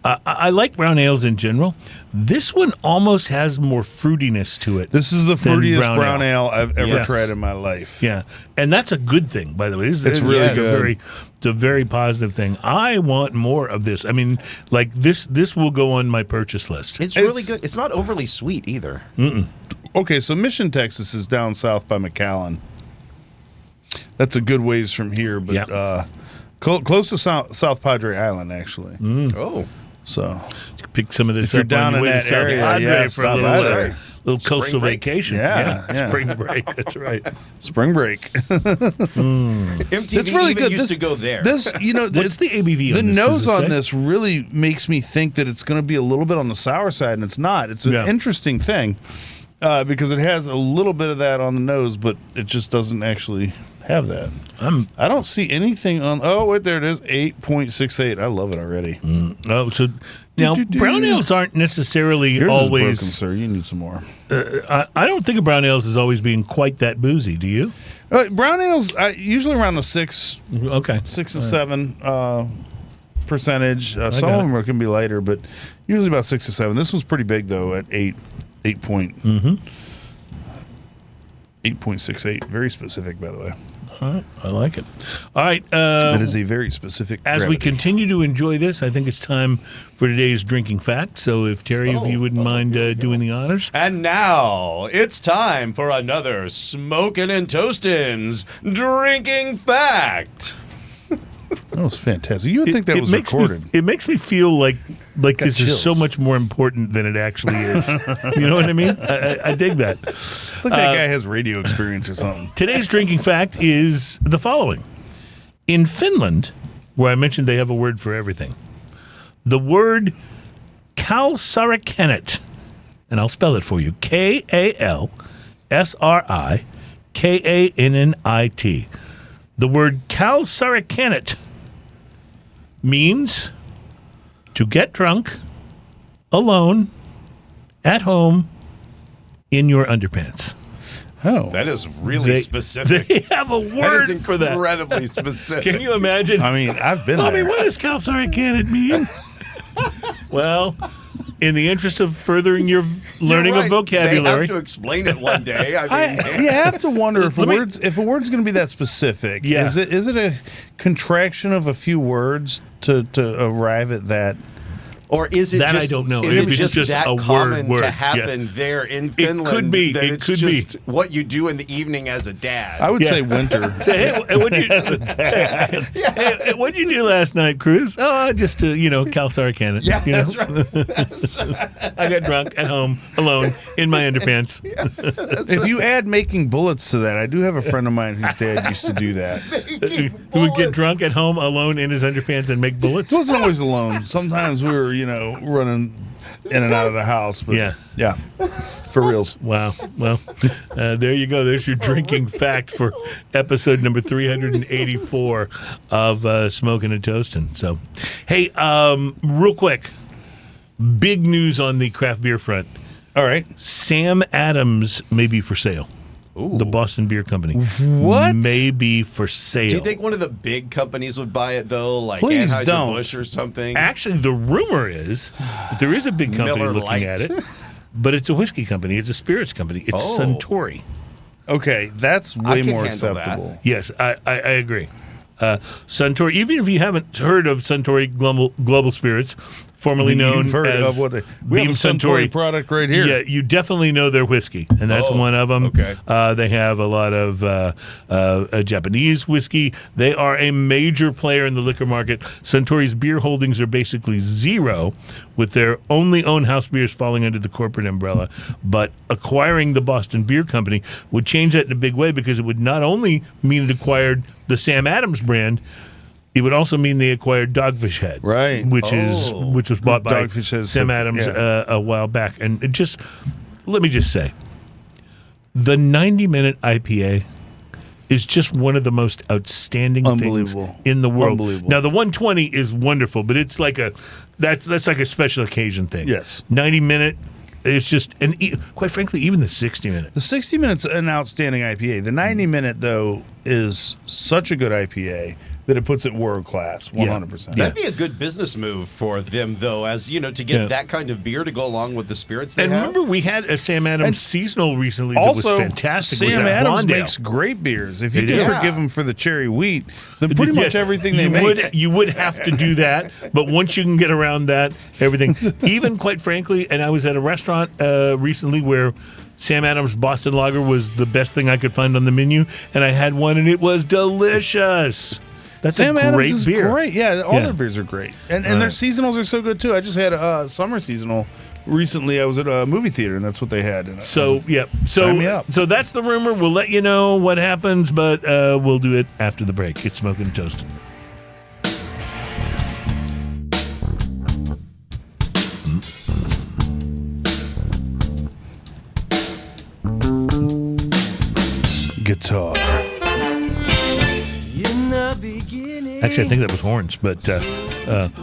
I like brown ales in general. This one almost has more fruitiness to it. This is the than fruitiest brown ale I've ever Yes. tried in my life. Yeah, and that's a good thing, by the way. It's really good. It's a very positive thing. I want more of this. I mean, like this will go on my purchase list. It's really good. It's not overly sweet either. Okay, so Mission, Texas is down south by McAllen. That's a good ways from here, but Yep. close to South Padre Island, actually. Oh. So Pick some of this If you're up down on your in way that to South area, Padre yeah, for a stop little, by there. little coastal break. vacation. Yeah. Spring break. That's right. spring break. MTV It's really even good. used to go there. This, What's the ABV the on this? nose Does it on say? this really makes me think that it's going to be a little bit on the sour side, and it's not. It's an Yeah. interesting thing because it has a little bit of that on the nose, but it just doesn't actually have that. I don't see anything on. Oh, wait, there it is. 8.68. I love it already. Oh, so now brown ales aren't necessarily Yours is broken, always. sir. You need some more. I don't think of brown ales as always being quite that boozy. Do you? Brown ales usually around the 6 Okay. and 7 percentage. Some got of them can be lighter, but usually about 6 to 7. This was pretty big though at 8.68. Very specific, by the way. All right. I like it. All right. That is a very specific. As we gravity. continue to enjoy this, I think it's time for today's drinking fact. So, if Terry, if you wouldn't mind doing the honors. And now it's time for another Smokin' and Toastin's Drinking Fact. That was fantastic. You would think that was makes recorded. it makes me feel like this is so chills. much more important than it actually is. You know what I mean? I dig that. It's like that guy has radio experience or something. Today's drinking fact is the following. In Finland, where I mentioned they have a word for everything, the word kalsarikanet, and I'll spell it for you, KALSRIKANNIT. The word kalsarikanet means to get drunk alone at home in your underpants. Oh, That is really specific. They have a That word is for that. incredibly specific. Can you imagine? I mean, I've been Mommy, there. what does kalsarikanet mean? Well, in the interest of furthering your learning You're of right. vocabulary, They have to explain it one day. I mean, You have to wonder if a Let me- word's going to be that specific. Yeah. Is it a contraction of a few words to arrive at that? or is it That just, I don't know. Is If it it's just that a common word, to yeah. happen there in Finland? could be. That It it's could be. just what you do in the evening as a dad. I would Yeah. say winter. say, hey, what'd you, hey, what'd you do last night, Cruz? Oh, just kalsarikanet. yeah, you know? that's right. I got drunk at home alone in my underpants. If you add making bullets to that, I do have a friend of mine whose dad used to do that. Who would get drunk at home alone in his underpants and make bullets? He wasn't always alone. Sometimes we were, running in and out of the house. But Yeah. For reals. Wow. Well, there you go. There's your drinking fact for episode number 384 of Smoking and Toasting. So, hey, real quick, big news on the craft beer front. All right. Sam Adams may be for sale. Ooh. The Boston Beer Company. What? May be for sale. Do you think one of the big companies would buy it though, like Please Anheuser-Busch or something? Actually, the rumor is that there is a big company Miller looking Lite. at it, but it's a whiskey company. It's a spirits company. It's Oh. Suntory. Okay, that's way can more handle that. acceptable. Yes, I agree. Suntory. Even if you haven't heard of Suntory Global Spirits, formerly known You've heard as of what we have a Suntory product right here. Yeah, you definitely know their whiskey, and that's one of them. Okay. They have a lot of Japanese whiskey. They are a major player in the liquor market. Suntory's beer holdings are basically zero, with their only owned house beers falling under the corporate umbrella. But acquiring the Boston Beer Company would change that in a big way, because it would not only mean it acquired the Sam Adams brand, it would also mean they acquired Dogfish Head, Right. which was bought by Dogfish Head, Sam Adams yeah. a while back. And let me just say, the 90-minute IPA is just one of the most outstanding things in the world. Unbelievable. Now, the 120 is wonderful, but it's like that's like a special occasion thing. Yes. 90-minute. It's just, and quite frankly, even the 60-minute. The 60 minutes an outstanding IPA. The 90 minute though is such a good IPA that it puts it world class, 100%. Yeah. That'd be a good business move for them, though, as to get that kind of beer to go along with the spirits they And have. remember, we had a Sam Adams seasonal recently that was Also, fantastic. Was Sam that Adams Blondale. makes great beers. If you They can do. forgive him for the cherry wheat, then pretty much Yes, everything they you make. you would have to do that, but once you can get around that, everything. Even quite frankly, and I was at a restaurant recently where Sam Adams Boston Lager was the best thing I could find on the menu, and I had one, and it was delicious. That's Sam a great Adams is beer. great. Yeah, all Yeah. their beers are great. And their seasonals are so good too. I just had a summer seasonal recently. I was at a movie theater and that's what they had. And So Sign me up. so that's the rumor. We'll let you know what happens, but we'll do it after the break. It's Smoking and Toasting. guitar. Actually, I think that was horns, but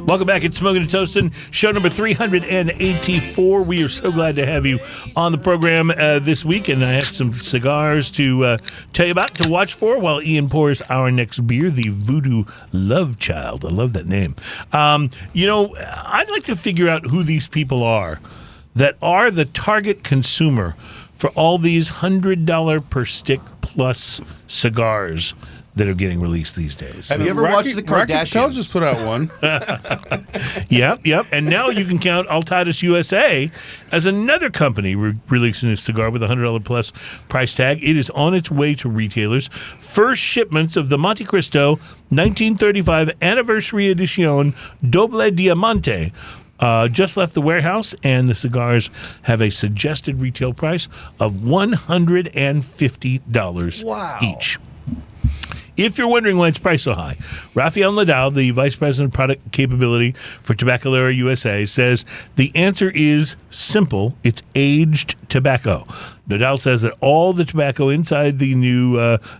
welcome back. It's Smoking and Toasting, show number 384. We are so glad to have you on the program this week, and I have some cigars to tell you about, to watch for, while Ian pours our next beer, the Voodoo Love Child. I love that name. I'd like to figure out who these people are that are the target consumer for all these $100 per stick plus cigars that are getting released these days. Have you ever watched the Rocky Patel Kardashians? just put out one. Yep. And now you can count Altadas USA as another company releasing a cigar with a $100 plus price tag. It is on its way to retailers. First shipments of the Monte Cristo 1935 Anniversary Edition Doble Diamante just left the warehouse, and the cigars have a suggested retail price of $150 each. If you're wondering why it's priced so high, Rafael Nadal, the Vice President of Product Capability for Tabacalera USA, says the answer is simple. It's aged tobacco. Nadal says that all the tobacco inside the new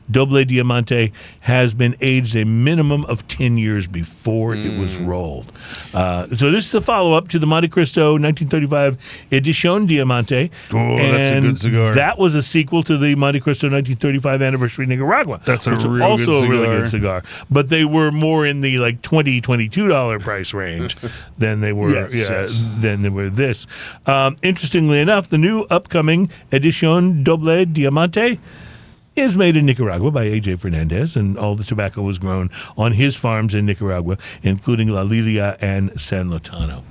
Doble Diamante has been aged a minimum of 10 years before it was rolled. So this is the follow-up to the Monte Cristo 1935 Edition Diamante. Oh, that's a good cigar. That was a sequel to the Monte Cristo 1935 Anniversary Nicaragua. That's a which real also good a really cigar. good cigar. But they were more in the like $22 price range than they were than they were this. Interestingly enough, the new upcoming Edition Doble Diamante is made in Nicaragua by A.J. Fernandez, and all the tobacco was grown on his farms in Nicaragua, including La Lilia and San Lotano.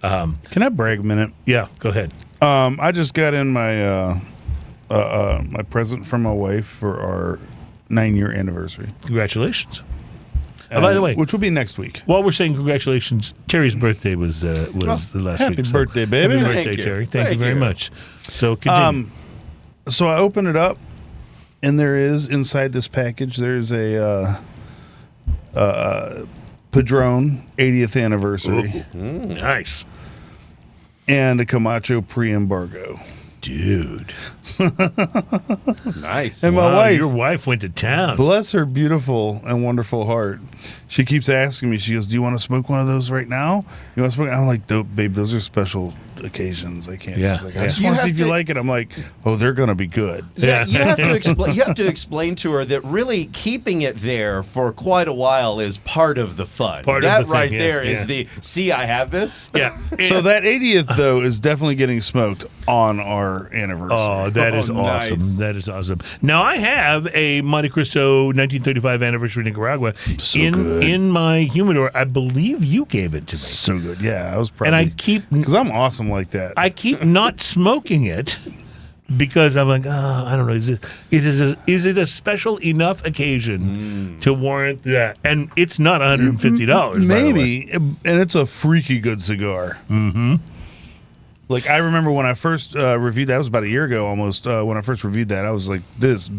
Can I brag a minute? Yeah, go ahead. I just got in my my present from my wife for our 9-year anniversary. Congratulations. By the way, which will be next week. while we're saying congratulations, Terry's birthday was the last Happy week. So birthday, baby. Happy Thank birthday, you. Terry. Thank you Thank very you. much. So continue. So I open it up, and there is inside this package. There's a Padron 80th anniversary Nice. and a Camacho pre-embargo. Dude. Nice. And my Wow, wife, your wife went to town. bless her beautiful and wonderful heart, she keeps asking me. She goes, "Do you want to smoke one of those right now? You want to smoke?" I'm like, "Babe, those are special occasions. I can't." Yeah. She's like, "I just You want to see have if you to- like it." I'm like, "Oh, they're gonna be good." Yeah, you have to explain. You have to explain to her that really keeping it there for quite a while is part of the fun. Part of that the thing, right yeah, there yeah. is the see. I have this. Yeah. So that 80th though is definitely getting smoked on our our anniversary. Oh, that is awesome. nice. That is awesome. Now, I have a Monte Cristo 1935 anniversary Nicaragua in my humidor. I believe you gave it to me. So good. Yeah, I was proud. And I keep because I'm awesome like that. I keep not smoking it because I'm like, I don't know. Is it a special enough occasion to warrant that? And it's not $150. Maybe, and it's a freaky good cigar. Mm-hmm. Like I remember when I first reviewed that, it was about a year ago almost. When I first reviewed that, I was like,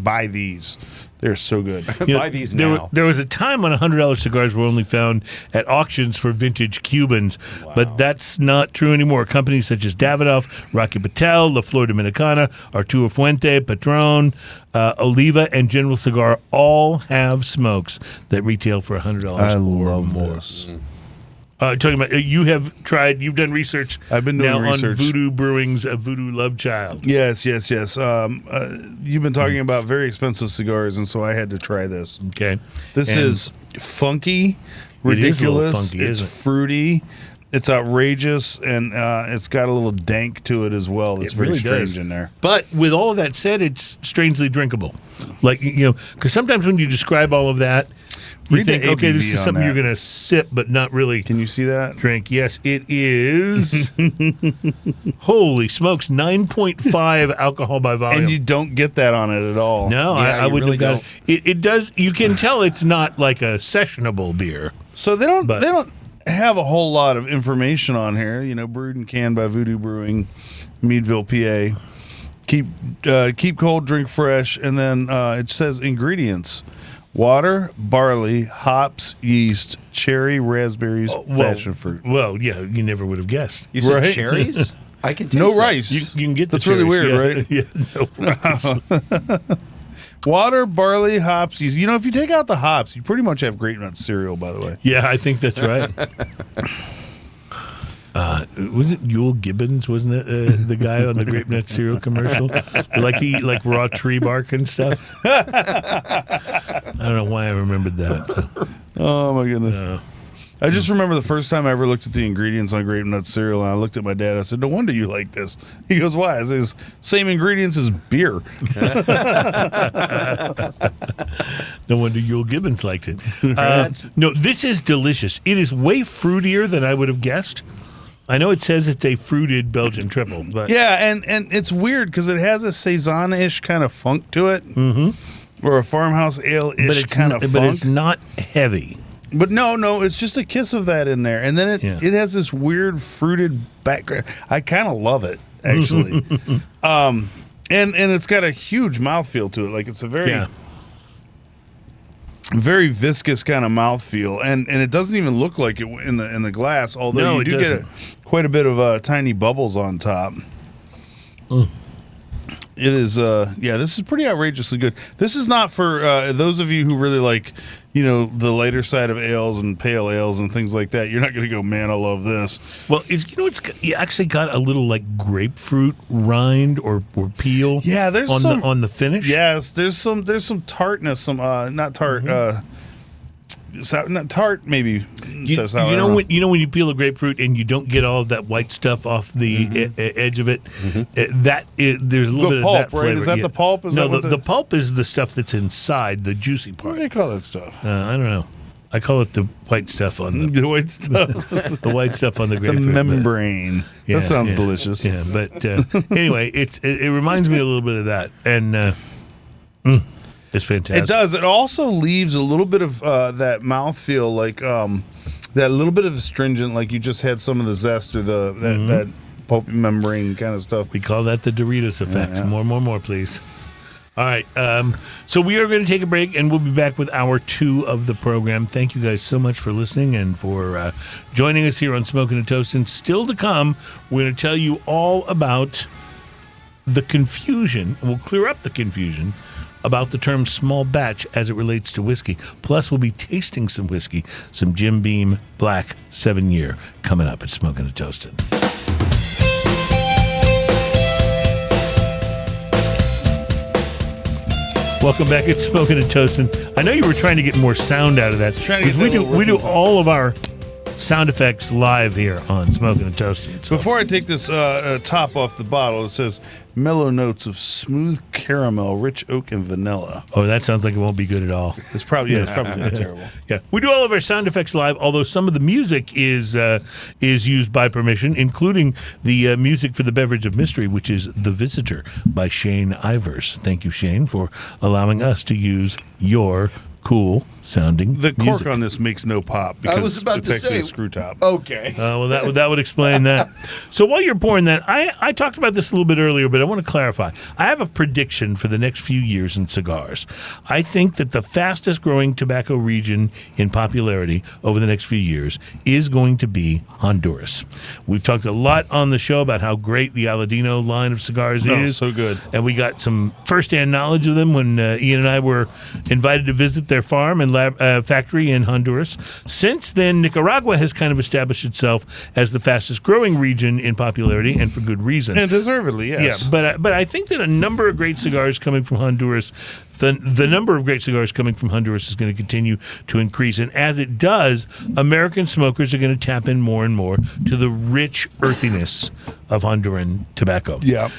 buy these. They're so good. Buy these now. There was a time when $100 cigars were only found at auctions for vintage Cubans, but that's not true anymore. Companies such as Davidoff, Rocky Patel, La Flor Dominicana, Arturo Fuente, Patron, Oliva, and General Cigar all have smokes that retail for $100 I or love more. this. Talking about you've done research. I've been doing now research. on Voodoo Brewing's Voodoo Love Child. Yes. You've been talking about very expensive cigars, and so I had to try this. Okay, This And is funky, It is a little ridiculous. funky, it's isn't it? fruity. It's outrageous, and it's got a little dank to it as well. It's very really strange does. in there. But with all of that said, it's strangely drinkable. Like, because sometimes when you describe all of that, you Read the think, okay, this ABV is on something that. you're going to sip, but not really Can you see that? drink. Yes, it is. Holy smokes, 9.5 alcohol by volume. And you don't get that on it at all. no, Yeah, I you wouldn't really have got it. It does. You can tell it's not like a sessionable beer. So they don't But- they don't have a whole lot of information on here. Brewed and canned by Voodoo Brewing, Meadville, PA. Keep cold, drink fresh, and then it says ingredients: water, barley, hops, yeast, cherry, raspberries, passion fruit. Well, yeah, you never would have guessed. You said Right. cherries? I can taste No that. rice. You can get the That's really cherries, weird, yeah. right? Yeah, no rice. Water, barley, hops, yeast. If you take out the hops, you pretty much have grape nut cereal. By the way. Yeah, I think that's right. Was it Yule Gibbons? Wasn't it the guy on the Grape Nut cereal commercial? Like he eat like raw tree bark and stuff. I don't know why I remembered that. Oh my goodness. I just remember the first time I ever looked at the ingredients on grape nut cereal, and I looked at my dad. I said, "No wonder you like this." He goes, "Why?" I said, "Same ingredients as beer." No wonder Yule Gibbons liked it. No, this is delicious. It is way fruitier than I would have guessed. I know it says it's a fruited Belgian triple, but Yeah, and it's weird because it has a saison-ish kind of funk to it, or a farmhouse ale-ish kind of funk. but it's not heavy. But no, it's just a kiss of that in there, and then it has this weird fruited background. I kind of love it actually, and it's got a huge mouthfeel to it. Like it's a very very viscous kind of mouthfeel, and it doesn't even look like it in the glass. Although No, you it do doesn't. get quite a bit of tiny bubbles on top. It is, this is pretty outrageously good. This is not for those of you who really like, the lighter side of ales and pale ales and things like that. You're not going to go, man, I love this. Well, you actually got a little like grapefruit rind or peel. Yeah, there's on on the finish. Yes, there's some tartness, some not tart, not tart maybe. You know when you peel a grapefruit and you don't get all of that white stuff off the edge of it, there's a little bit of pulp, that flavor. right? Is that the pulp? Is no, that what the pulp is the stuff that's inside the juicy What part. do you call that stuff? I don't know. I call it the white stuff on the The white stuff. the white stuff on the The grapefruit. but- membrane. Yeah, That sounds yeah, delicious. Yeah, but anyway, it reminds me a little bit of that, and it's fantastic. It does. It also leaves a little bit of that mouthfeel, like that little bit of astringent, like you just had some of the zest or that pulpy membrane kind of stuff. We call that the Doritos effect. Yeah. More, please. All right. So we are going to take a break, and we'll be back with hour 2 of the program. Thank you guys so much for listening and for joining us here on Smoking and Toasting. Still to come, we're going to tell you all about the confusion. We'll clear up the confusion about the term small batch as it relates to whiskey. Plus, we'll be tasting some whiskey, some Jim Beam Black 7-Year, coming up at Smoking and Toasting. Welcome back at Smoking and Toasting. I know you were trying to get more sound out of that. Trying to get because that we do little all of our sound effects live here on Smoking and Toasting. So, Before I take this top off the bottle, it says mellow notes of smooth caramel, rich oak, and vanilla. oh, that sounds like it won't be good at all. It's probably not terrible. Yeah, we do all of our sound effects live. Although some of the music is used by permission, including the music for the beverage of mystery, which is "The Visitor" by Shane Ivers. Thank you, Shane, for allowing us to use your cool sounding The cork music. on this makes no pop because was about it's to actually say- a screw top. Okay. Well, that would explain that. So while you're pouring that, I talked about this a little bit earlier, but I want to clarify. I have a prediction for the next few years in cigars. I think that the fastest growing tobacco region in popularity over the next few years is going to be Honduras. We've talked a lot on the show about how great the Aladino line of cigars Oh, is. so good. And we got some firsthand knowledge of them when Ian and I were invited to visit their farm and factory in Honduras. Since then, Nicaragua has kind of established itself as the fastest growing region in popularity, and for good reason. And deservedly, yes. Yeah, but I think that a number of great cigars coming from Honduras, the number of great cigars coming from Honduras is going to continue to increase. And as it does, American smokers are going to tap in more and more to the rich earthiness of Honduran tobacco. Yeah.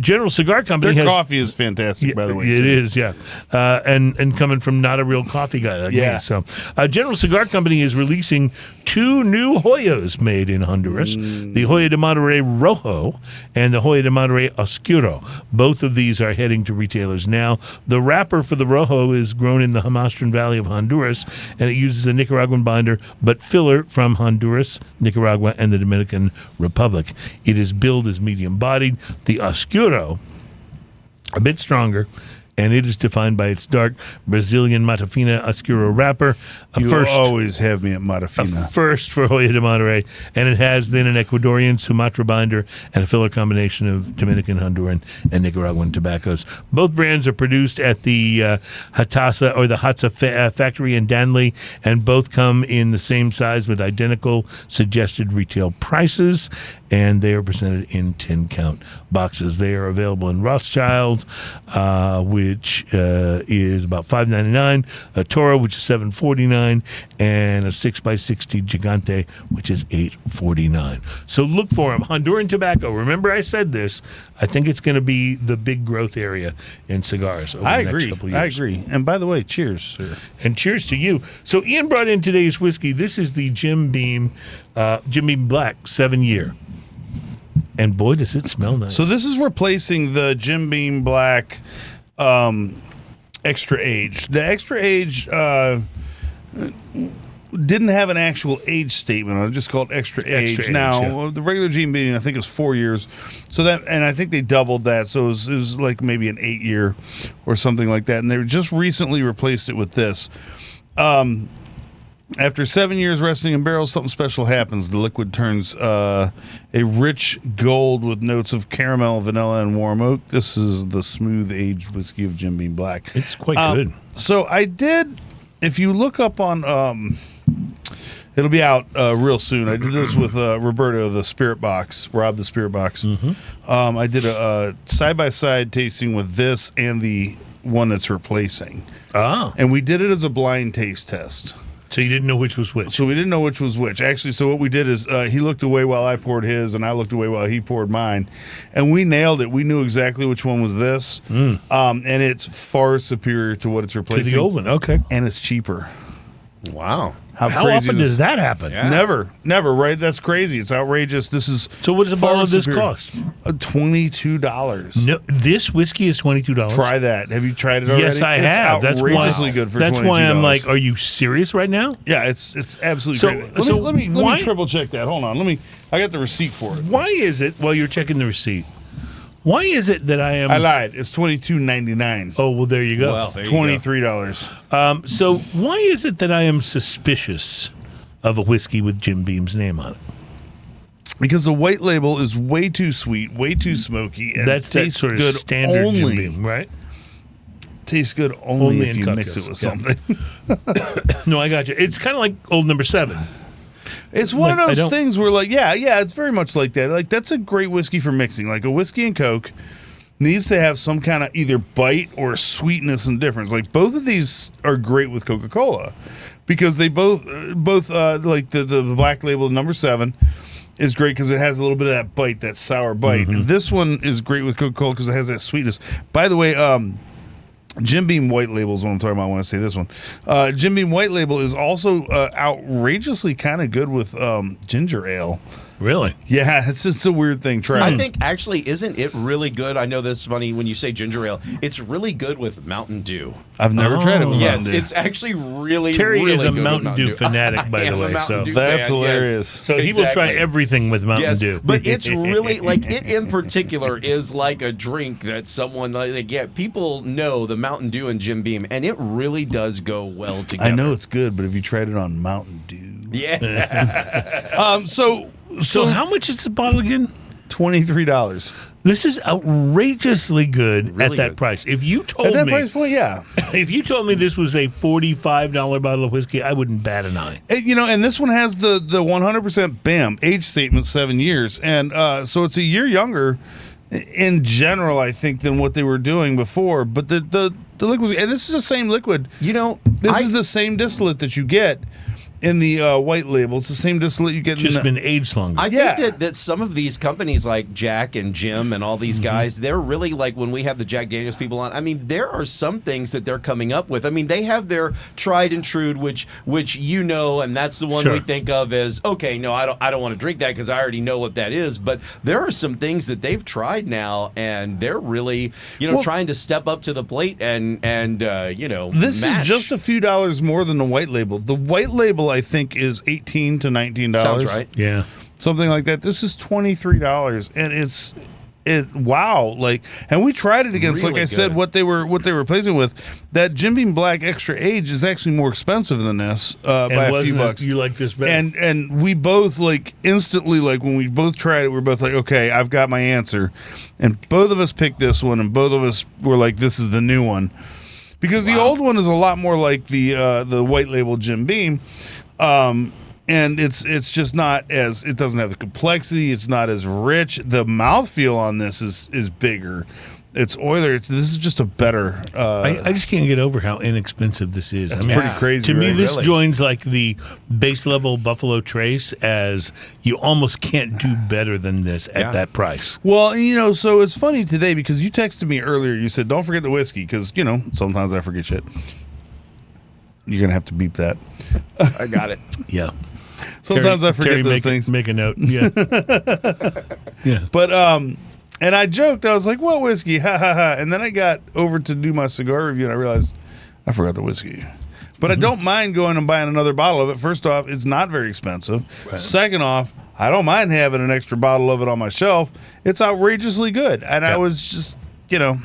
General Cigar Company Their has... coffee is fantastic, by the way. It too. is, yeah. And coming from not a real coffee guy like Yeah. me. So, General Cigar Company is releasing 2 new Hoyos made in Honduras, the Hoya de Monterrey Rojo and the Hoya de Monterrey Oscuro. Both of these are heading to retailers now. The wrapper for the Rojo is grown in the Jamastran Valley of Honduras, and it uses a Nicaraguan binder, but filler from Honduras, Nicaragua, and the Dominican Republic. It is billed as medium-bodied. The Oscuro, a bit stronger, and it is defined by its dark Brazilian Matafina Oscuro wrapper. You always have me at Matafina. First for Hoya de Monterrey, and it has then an Ecuadorian Sumatra binder and a filler combination of Dominican, Honduran, and Nicaraguan tobaccos. Both brands are produced at the Hatasa or the Hatsa factory in Danley, and both come in the same size with identical suggested retail prices, and they are presented in 10-count boxes. They are available in Rothschilds, which is about $5.99, a Toro, which is $7.49, and a 6x60 Gigante, which is $8.49. So look for them. Honduran tobacco. Remember I said this. I think it's going to be the big growth area in cigars over I the next agree. couple of I years. agree. And by the way, cheers, sir. And cheers to you. So Ian brought in today's whiskey. This is the Jim Beam Black 7-year. And boy, does it smell nice. So this is replacing the Jim Beam Black Extra Age. The Extra Age didn't have an actual age statement on it, just called Extra Age. Age, Now, yeah. the regular Jim Beam, I think, is 4 years. So that, and I think they doubled that, so it was like maybe an 8-year or something like that. And they just recently replaced it with this. After 7 years resting in barrels, something special happens. The liquid turns a rich gold with notes of caramel, vanilla, and warm oak. This is the smooth aged whiskey of Jim Beam Black. It's quite good. So I did, if you look up on, it'll be out real soon. I did this with Roberto, the Spirit Box, Rob the Spirit Box. I did a side-by-side tasting with this and the one that's replacing. And we did it as a blind taste test. So you didn't know which was which. So we didn't know which was which. Actually, so what we did is he looked away while I poured his, and I looked away while he poured mine. And we nailed it. We knew exactly which one was this. And it's far superior to what it's To replacing. the old one, okay. And it's cheaper. Wow. How crazy often is does that happen? Yeah. Never, right? That's crazy. It's outrageous. This is So what does a far bottle of this superior. cost? $22. No, this whiskey is $22. Try that. Have you tried it already? Yes, I it's have. That's why. outrageously good for $22. That's why I'm like, are you serious right now? Yeah, it's absolutely So- great. so Let me why- triple check that. Hold on. I got the receipt for it. Why is it? While you're checking the receipt, why is it that I am? I lied. It's $22.99. Oh well, there you go. Well, there you go. $23. So why is it that I am suspicious of a whiskey with Jim Beam's name on it? Because the white label is way too sweet, way too smoky, and That's it that tastes sort of good standard only. Jim Beam, right? Tastes good only if in you mix it cocktails, with yeah. something. No, I got you. It's kind of like Old Number 7. It's one Like, of I those don't- things where, like, yeah, it's very much like that. Like, that's a great whiskey for mixing. Like, a whiskey and Coke needs to have some kind of either bite or sweetness and difference. Like, both of these are great with Coca-Cola. because they both like the Black Label number 7 is great because it has a little bit of that bite, that sour bite. This one is great with Coca-Cola because it has that sweetness. By the way, Jim Beam White Label is what I'm talking about when I say this one. Jim Beam White Label is also outrageously kind of good with ginger ale. Really? Yeah, it's just a weird thing. Try it. I think actually, isn't it really good? I know this is funny when you say ginger ale. It's really good with Mountain Dew. I've never tried it with Yes, Mountain Dew. it's actually really, Terry really is a good with Mountain Dew fanatic, by I the am a way. Mountain So Dew That's fan, hilarious. Yes. So he will try Exactly. everything with Mountain Yes, Dew. but it's really like it in particular is like a drink that someone people know the Mountain Dew and Jim Beam, and it really does go well together. I know it's good, but have you tried it on Mountain Dew? Yeah. So how much is the bottle again? $23. This is outrageously good Really at that good. price. If you told At that me, price point, yeah. if you told me this was a $45 bottle of whiskey, I wouldn't bat an eye. And this one has the 100% BAM age statement, 7 years, and so it's a year younger in general, I think, than what they were doing before. But the liquid, and this is the same liquid. This is the same distillate that you get in the White Label. It's the same distillate you get. Just been aged longer. I Yeah. think that some of these companies like Jack and Jim and all these guys, they're really like when we have the Jack Daniels people on. I mean, there are some things that they're coming up with. I mean, they have their tried and true, which and that's the one Sure. we think of as okay. No, I don't want to drink that because I already know what that is. But there are some things that they've tried now, and they're really trying to step up to the plate and This match. is just a few dollars more than the White Label. The White Label, I think, is $18 to $19. Sounds right. Yeah. Something like that. This is $23, and wow! And we tried it against, Really like I said, good. what they were replacing with. That Jim Beam Black Extra Age is actually more expensive than this by a few wasn't it- bucks. You like this better? And we both instantly when we both tried it, we were both like, okay, I've got my answer, and both of us picked this one, and both of us were like, this is the new one, because the old one is a lot more like the White Label Jim Beam. And it's just not as, it doesn't have the complexity. It's not as rich. The mouthfeel on this is bigger. It's oilier. This is just a better. I just can't get over how inexpensive this is. It's pretty crazy. To me, right? this Really? joins like the base level Buffalo Trace, as you almost can't do better than this at Yeah. that price. Well, so it's funny today because you texted me earlier. You said, don't forget the whiskey because, sometimes I forget shit. You're going to have to beep that. I got it. Yeah. Sometimes I forget Terry, those make, things. Make a note. Yeah. Yeah. But, and I joked. I was like, what whiskey? Ha, ha, ha. And then I got over to do my cigar review and I realized I forgot the whiskey. But I don't mind going and buying another bottle of it. First off, it's not very expensive. Right. Second off, I don't mind having an extra bottle of it on my shelf. It's outrageously good. And I was just, A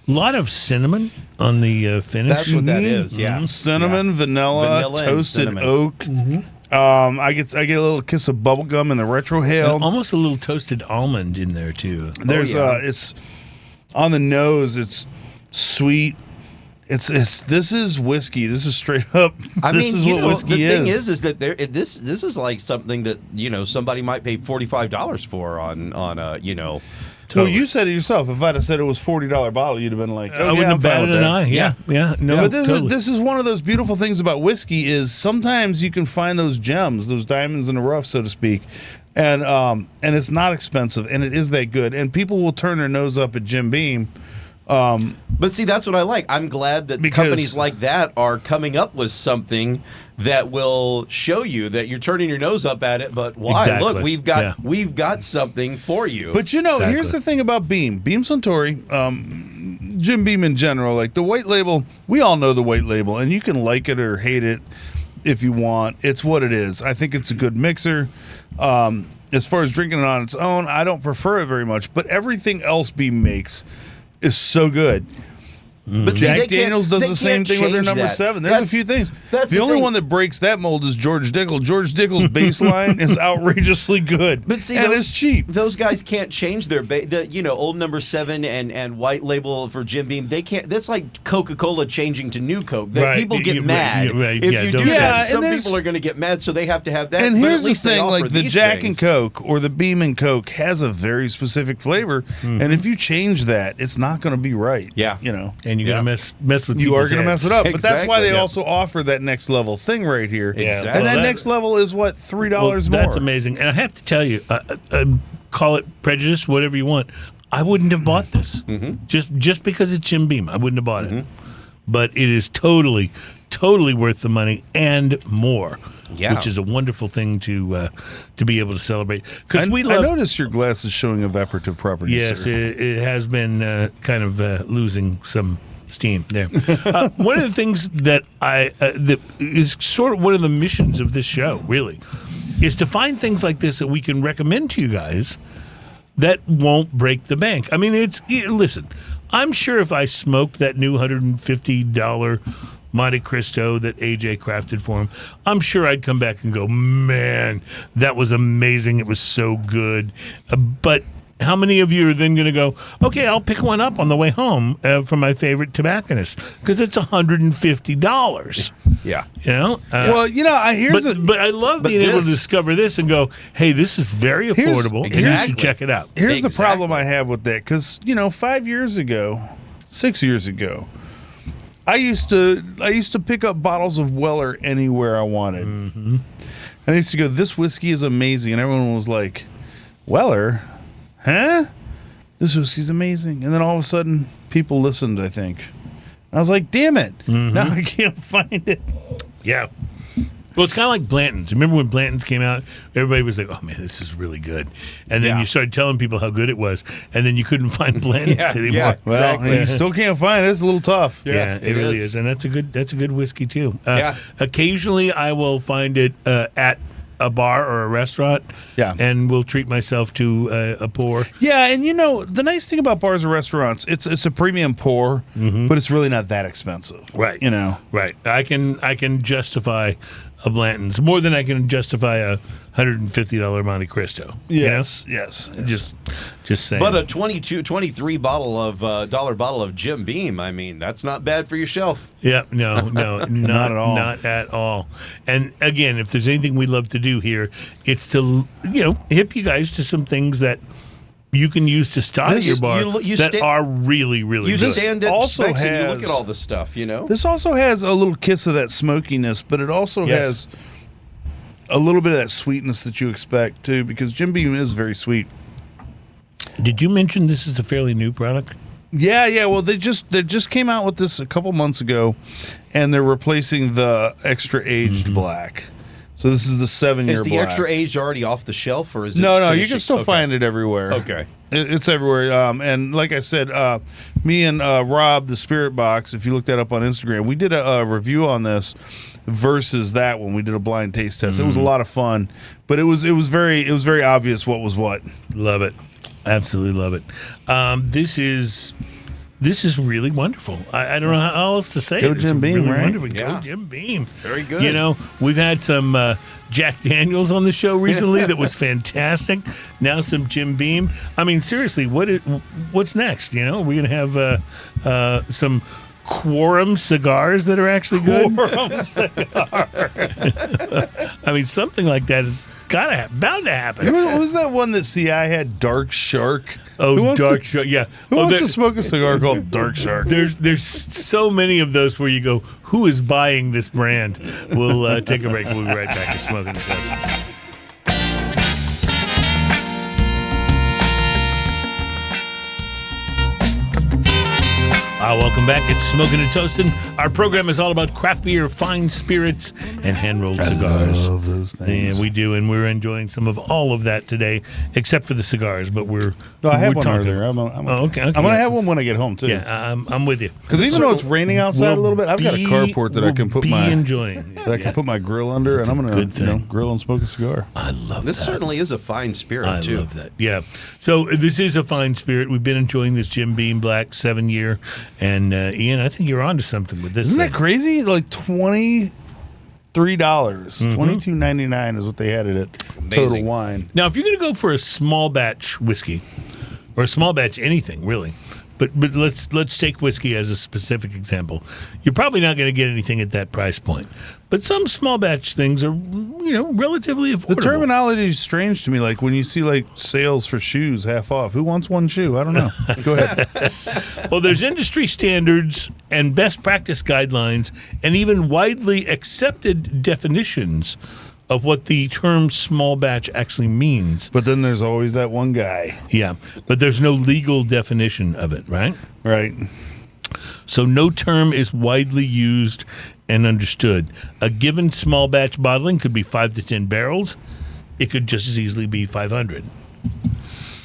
lot of cinnamon on the finish. That's what that is. Yeah. cinnamon, vanilla, Vanilla and toasted cinnamon. oak. I get a little kiss of bubble gum in the retro hail. And almost a little toasted almond in there too. There's it's on the nose. It's sweet. It's this is whiskey. This is straight up. This is what whiskey the thing is. is that this is like something that somebody might pay $45 for on Well, you said it yourself. If I'd have said it was $40 bottle, you'd have been like, I wouldn't have batted an eye. Yeah. No, But totally. this is one of those beautiful things about whiskey is sometimes you can find those gems, those diamonds in the rough, so to speak, and it's not expensive, and it is that good, and people will turn their nose up at Jim Beam. But see, that's what I like. I'm glad that Because- companies like that are coming up with something that will show you that you're turning your nose up at it. But why? Exactly. Look, we've got something for you. But here's Exactly. the thing about Beam Suntory, Jim Beam in general, like the White Label. We all know the White Label, and you can like it or hate it if you want. It's what it is. I think it's a good mixer. As far as drinking it on its own, I don't prefer it very much. But everything else Beam makes is so good. But see, Jack they can't- Daniels does they the same can't thing with their change number that. 7. There's a few things. that's The the only thing. one that breaks that mold is George Dickel. George Dickel's baseline is outrageously good, But see, and those- it's cheap. Those guys can't change their old number 7 and White Label for Jim Beam. They can't. That's like Coca-Cola changing to New Coke. Right. People get Right, mad right. if Yeah, you don't do say that. that. Some And there's- people are going to get mad, so they have to have that. And but here's at the least they thing, offer like the these Jack things. and Coke or the Beam and Coke has a very specific flavor, and if you change that, it's not going to be right. Yeah. and you're gonna mess with You are people's going to mess heads. it up. But that's why Exactly, they yeah. also offer that next level thing right here. Exactly. And that Well, next level is what, $3 more. That's amazing. And I have to tell you, call it prejudice, whatever you want. I wouldn't have bought this just because it's Jim Beam. I wouldn't have bought it, but it is totally worth the money and more. Yeah. Which is a wonderful thing to be able to celebrate. Because I we love. noticed your glass is showing evaporative properties. Yes, sir. it has been kind of losing some steam there. One of the things that that is sort of one of the missions of this show, really, is to find things like this that we can recommend to you guys that won't break the bank. I mean, listen, I'm sure if I smoked that new $150 Monte Cristo that AJ crafted for him, I'm sure I'd come back and go, man, that was amazing. It was so good. But how many of you are then going to go, okay, I'll pick one up on the way home from my favorite tobacconist because it's $150. Yeah. You know? Well, But I love being able to discover this and go, hey, this is very affordable. You Exactly. should check it out. Here's the Exactly. problem I have with that, because 6 years ago, I used to pick up bottles of Weller anywhere I wanted. And I used to go, this whiskey is amazing, and everyone was like, Weller, huh? This whiskey's amazing. And then all of a sudden, people listened, I think. And I was like, damn it, now I can't find it. Yeah. Well, it's kind of like Blanton's. Remember when Blanton's came out? Everybody was like, oh, man, this is really good. And then you started telling people how good it was, and then you couldn't find Blanton's anymore. Yeah. Well, Exactly. you still can't find it. It's a little tough. Yeah, it really is. And that's a good whiskey, too. Occasionally, I will find it at a bar or a restaurant, and will treat myself to a pour. Yeah, and the nice thing about bars or restaurants, it's a premium pour, but it's really not that expensive. Right. Right. I can justify a Blanton's more than I can justify a $150 Monte Cristo. Yes. Just saying. But a $23 bottle of Jim Beam, I mean, that's not bad for your shelf. Yeah, no, not at all. Not at all. And again, if there's anything we love to do here, it's to hip you guys to some things that you can use to start your bar that are really, really You good. stand at also specs and you look has- at all this stuff, This also has a little kiss of that smokiness, but it also has a little bit of that sweetness that you expect too, because Jim Beam is very sweet. Did you mention this is a fairly new product? Yeah. Well, they just came out with this a couple months ago, and they're replacing the extra aged black. So this is the 7-year Is the black. extra aged already off the shelf, or is it? No, you finishing? can still find it everywhere. Okay. It's everywhere. And like I said, me and Rob, the Spirit Box, if you look that up on Instagram, we did a review on this versus that when we did a blind taste test. It was a lot of fun, but it was very obvious what was what. Love it. Absolutely love it. This is really wonderful. I don't know how else to say Go it. Jim Beam, really right? wonderful. Yeah. Go Jim Beam. Very good. We've had some Jack Daniels on the show recently that was fantastic. Now some Jim Beam. I mean, seriously, what's next? We're going to have some Quorum cigars that are actually good. Quorum cigar. I mean, something like that is bound to happen. What was that one that CI had? Dark Shark. Oh, Dark Shark. Yeah. Who wants to smoke a cigar called Dark Shark? There's so many of those where you go, who is buying this brand? We'll take a break. We'll be right back to Smoking the Toast. Welcome back. It's Smoking and Toasting. Our program is all about craft beer, fine spirits, and hand-rolled cigars. I love those things. Yeah, we do, and we're enjoying some of all of that today, except for the cigars. But I had we're one talking. earlier. Okay. I'm gonna have one when I get home too. Yeah, I'm with you. Because even though it's raining outside a little bit, I've got a carport that I can put enjoying. that I can put my grill under, and I'm gonna good thing. grill and smoke a cigar. I love This that. certainly is a fine spirit, too. I love that. Yeah. So this is a fine spirit. We've been enjoying this Jim Beam Black 7-year, and Ian, I think you're onto something with this. Isn't thing. that crazy? Like $23, $22.99 is what they had it at Total Amazing. Wine. Now, if you're going to go for a small batch whiskey, or a small batch anything, really, But let's take whiskey as a specific example. You're probably not going to get anything at that price point. But some small batch things are, relatively affordable. The terminology is strange to me. Like when you see like sales for shoes half off. Who wants one shoe? I don't know. Go ahead. Well, there's industry standards and best practice guidelines and even widely accepted definitions of what the term small batch actually means. But then there's always that one guy. Yeah, but there's no legal definition of it, right? Right. So no term is widely used and understood. A given small batch bottling could be 5 to 10 barrels. It could just as easily be 500.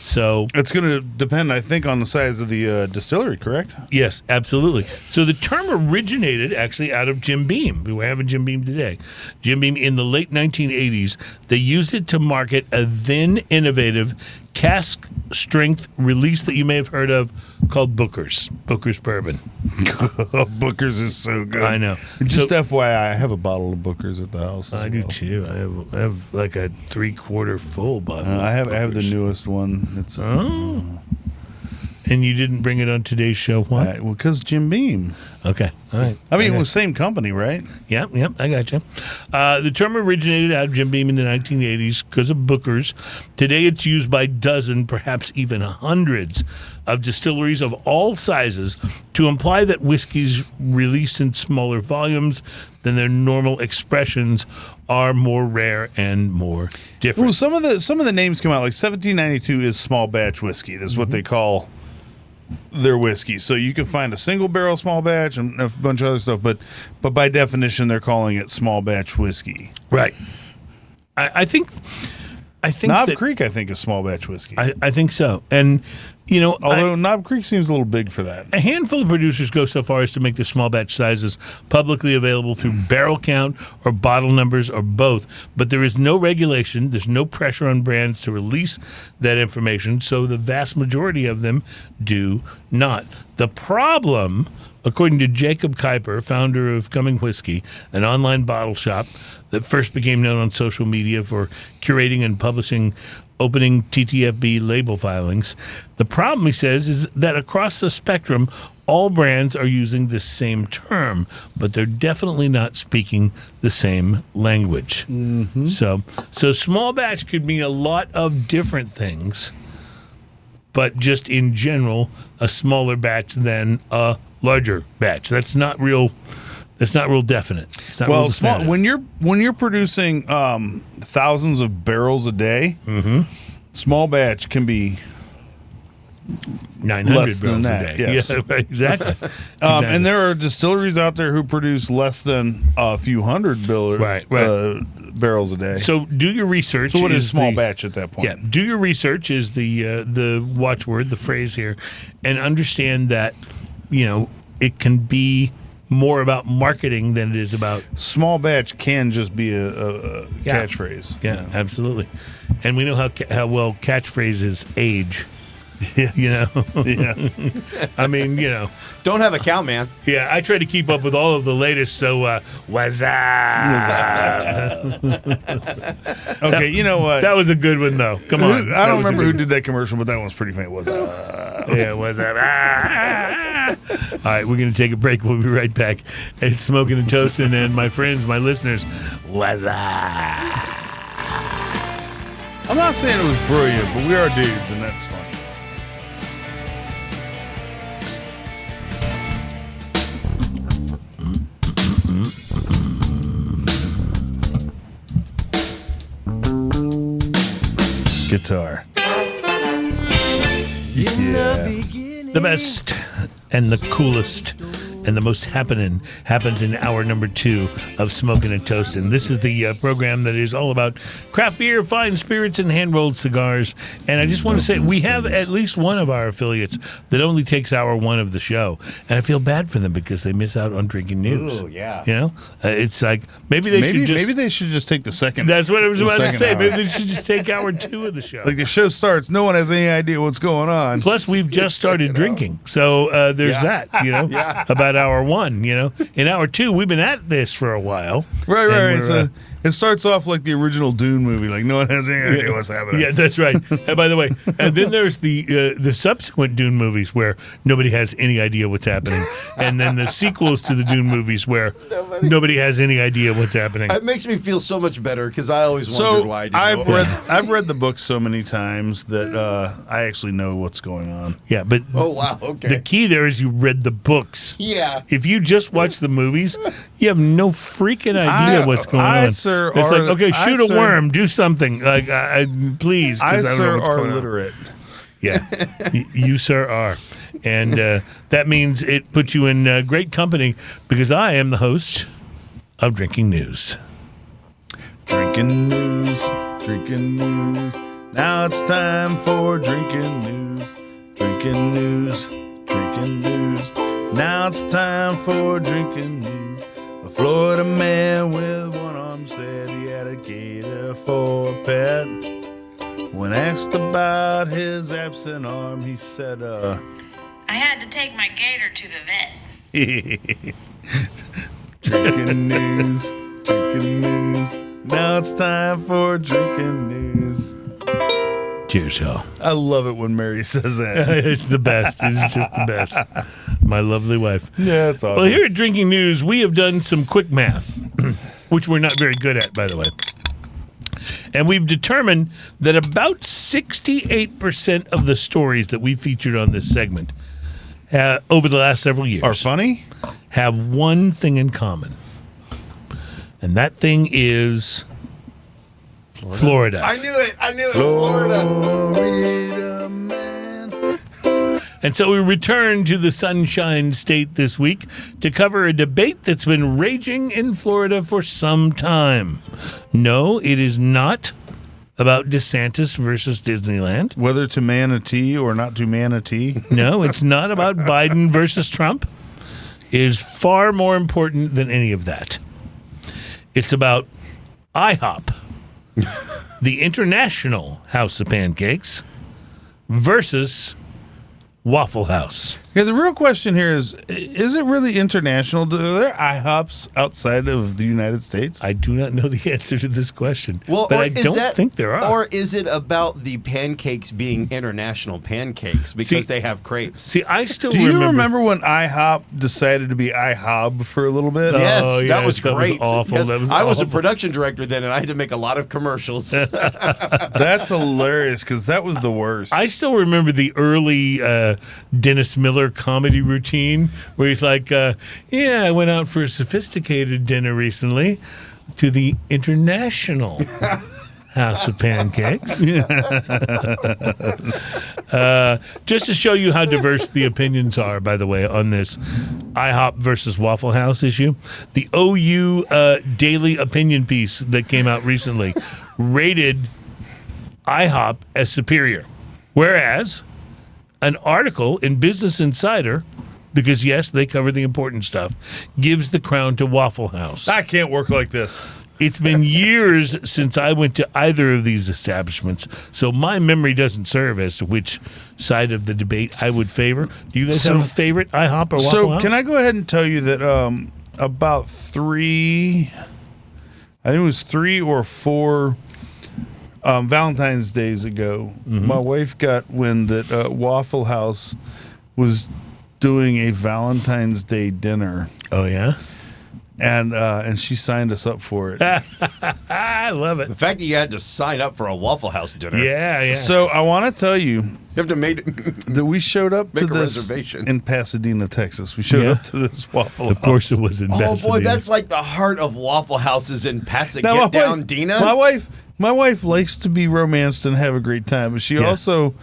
So It's going to depend, I think, on the size of the distillery, correct? yes, absolutely. So the term originated actually out of Jim Beam. We're having Jim Beam today. Jim Beam in the late 1980s, they used it to market a then innovative cask strength release that you may have heard of called Booker's Bourbon. Booker's is so good. I know. Just So- FYI, I have a bottle of Booker's at the house. I as do well. too. I have like a 3/4 full bottle. I have the Booker's. newest one. It's Oh. And you didn't bring it on today's show? Why? well, because Jim Beam. Okay. All right. I mean, it Okay. was same company, right? Yep, I got you. The term originated out of Jim Beam in the 1980s because of Booker's. Today it's used by dozens, perhaps even hundreds, of distilleries of all sizes to imply that whiskeys released in smaller volumes than their normal expressions are more rare and more different. Well, some of the names come out. Like 1792 is small batch whiskey. This is what they call their whiskey. So you can find a single barrel small batch and a bunch of other stuff, but by definition they're calling it small batch whiskey. Right. I think Knob that, Creek, I think, is small batch whiskey. I think so. And Although Knob Creek seems a little big for that. a handful of producers go so far as to make the small batch sizes publicly available through barrel count or bottle numbers or both, but there is no regulation, there's no pressure on brands to release that information, so the vast majority of them do not. The problem, according to Jacob Kuiper, founder of Coming Whiskey, an online bottle shop that first became known on social media for curating and publishing opening TTFB label filings. The problem, he says, is that across the spectrum, all brands are using the same term, but they're definitely not speaking the same language. Mm-hmm. So small batch could mean a lot of different things, but just in general, a smaller batch than a larger batch. That's not real definite. It's not real Well, definitive. when you're producing thousands of barrels a day, small batch can be 900 less than barrels a that, day. yes. Yeah, right, exactly. And there are distilleries out there who produce less than a few hundred barrels a day. So do your research. So what is small batch at that point? Yeah, do your research is the watchword, the phrase here, and understand that it can be more about marketing than it is about. Small batch can just be a catchphrase. Yeah, absolutely. And we know how well catchphrases age. Yes. Yes. I mean, Don't have a count, man. yeah, I try to keep up with all of the latest. So, what's up? Okay, you know what? That was a good one, though. Come on. I don't remember who did that commercial, but that one's pretty famous. Yeah, what's up? All right, we're going to take a break. We'll be right back. It's Smoking and Toasting, and my friends, my listeners, what's up? I'm not saying it was brilliant, but we are dudes, and that's funny. Guitar. Yeah. The best and the coolest and the most happens in hour number 2 of Smoking and Toasting. This is the program that is all about craft beer, fine spirits, and hand-rolled cigars. And I just want to say, we have at least one of our affiliates that only takes hour 1 of the show. And I feel bad for them because they miss out on drinking news. Ooh, yeah. It's like, maybe they should just take the second. That's what I was about to second say. hour. Maybe they should just take hour 2 of the show. Like the show starts, no one has any idea what's going on. Plus, we've just started drinking, so there's that. About hour 1. In hour 2, we've been at this for a while. Right. And we're, So It starts off like the original Dune movie, like no one has any idea what's happening. Yeah, that's right. And by the way, and then there's the subsequent Dune movies where nobody has any idea what's happening, and then the sequels to the Dune movies where nobody has any idea what's happening. It makes me feel so much better because I always wondered why I didn't know. I've read the book so many times that I actually know what's going on. Yeah, but Oh, wow. Okay. the key there is you read the books. Yeah. If you just watch the movies, you have no freaking idea what's going on. Sir, It's like, okay, I, shoot a sir, worm, do something. Like, please, I, because I don't know sir, what's are going on. literate. Yeah, you, sir, are. And that means it puts you in great company because I am the host of Drinking News. Drinking news, drinking news. Now it's time for drinking news. Drinking news, drinking news. Now it's time for drinking news. A Florida man with one arm said he had a gator for a pet. When asked about his absent arm, he said, I had to take my gator to the vet. drinking news, drinking news. Now it's time for drinking news. Cheers, y'all. I love it when Mary says that. It's the best. It's just the best. My lovely wife. Yeah, that's awesome. Well, here at Drinking News, we have done some quick math, which we're not very good at, by the way. And we've determined that about 68% of the stories that we featured on this segment over the last several years Are funny? have one thing in common. And that thing is Florida. I knew it. Florida. Florida man. And so we return to the Sunshine State this week to cover a debate that's been raging in Florida for some time. No, it is not about DeSantis versus Disneyland. Whether to manatee or not to manatee. No, it's not about Biden versus Trump. It is far more important than any of that. It's about IHOP, the International House of Pancakes, versus Waffle House. Yeah, the real question here is it really international? Are there IHOPs outside of the United States? I do not know the answer to this question, Well, but or I is don't that- think there are. Or is it about the pancakes being international pancakes because they have crepes? See, I still Do you remember when IHOP decided to be IHOB for a little bit? Yes, Oh, that yes, was that was great. awful. Yes, That was I was a awful. production director then, and I had to make a lot of commercials. That's hilarious because that was the worst. I still remember the early Dennis Miller comedy routine where he's like, yeah, I went out for a sophisticated dinner recently to the International House of Pancakes. Just to show you how diverse the opinions are, by the way, on this IHOP versus Waffle House issue. The OU daily opinion piece that came out recently rated IHOP as superior, whereas an article in Business Insider, because yes, they cover the important stuff, gives the crown to Waffle House. I can't work like this. It's been years since I went to either of these establishments, so my memory doesn't serve as to which side of the debate I would favor. Do you guys have a favorite, IHOP or Waffle So House? can I go ahead and tell you that about I think it was 3 or 4 Valentine's Days ago, my wife got wind that Waffle House was doing a Valentine's Day dinner, Oh, yeah? and she signed us up for it. I love it. The fact that you had to sign up for a Waffle House dinner. Yeah, yeah. So I want to tell you You have to make that we showed up to Make a this reservation. in Pasadena, Texas. We showed Yeah. up to this Waffle House. of course it was in Oh boy, Pasadena. that's like the heart of Waffle Houses in Pasadena. Now, Get down, Dina. My wife likes to be romanced and have a great time, but she Yeah. also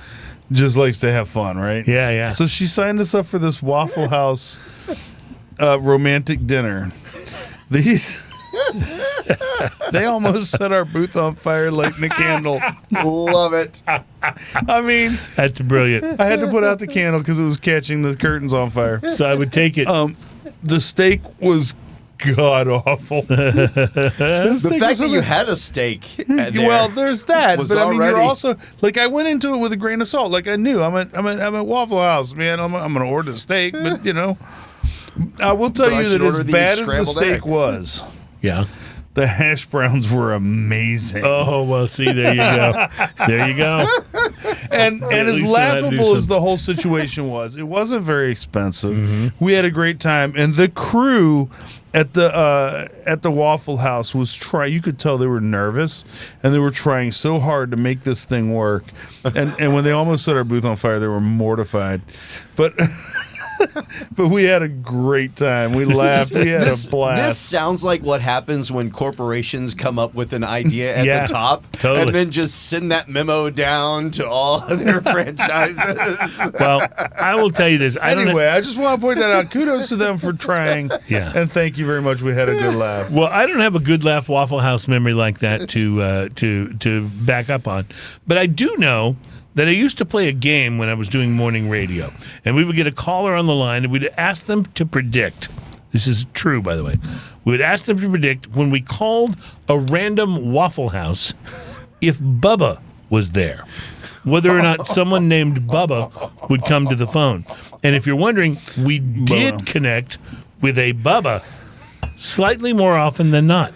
just likes to have fun, right? Yeah, yeah. So she signed us up for this Waffle House romantic dinner. These they almost set our booth on fire lighting a candle. Love it. I mean, That's brilliant. I had to put out the candle because it was catching the curtains on fire. So I would take it. The steak was god awful. The fact that you had a steak there Well, there's that, was but I mean, you're already- also like I went into it with a grain of salt. Like I knew I'm at Waffle House, man. I'm gonna order the steak, but I will tell But I you should that as order the bad as the scrambled steak eggs. was, yeah. The hash browns were amazing. Oh, well, see, there you go. There you go. And as least they had to do laughable as some- the whole situation was, it wasn't very expensive. We had a great time, and the crew at the Waffle House was trying. You could tell they were nervous, and they were trying so hard to make this thing work. And when they almost set our booth on fire, they were mortified. But but we had a great time. We laughed. We had a blast. This sounds like what happens when corporations come up with an idea at Yeah, the top totally. and then just send that memo down to all of their franchises. Well, I will tell you this. Anyway, I just want to point that out. Kudos to them for trying. Yeah. And thank you very much. We had a good laugh. Well, I don't have a good laugh Waffle House memory like that to back up on, but I do know that I used to play a game when I was doing morning radio, and we would get a caller on the line, and we'd ask them to predict. This is true, by the way. We would ask them to predict when we called a random Waffle House if Bubba was there, whether or not someone named Bubba would come to the phone. And if you're wondering, we did connect with a Bubba slightly more often than not.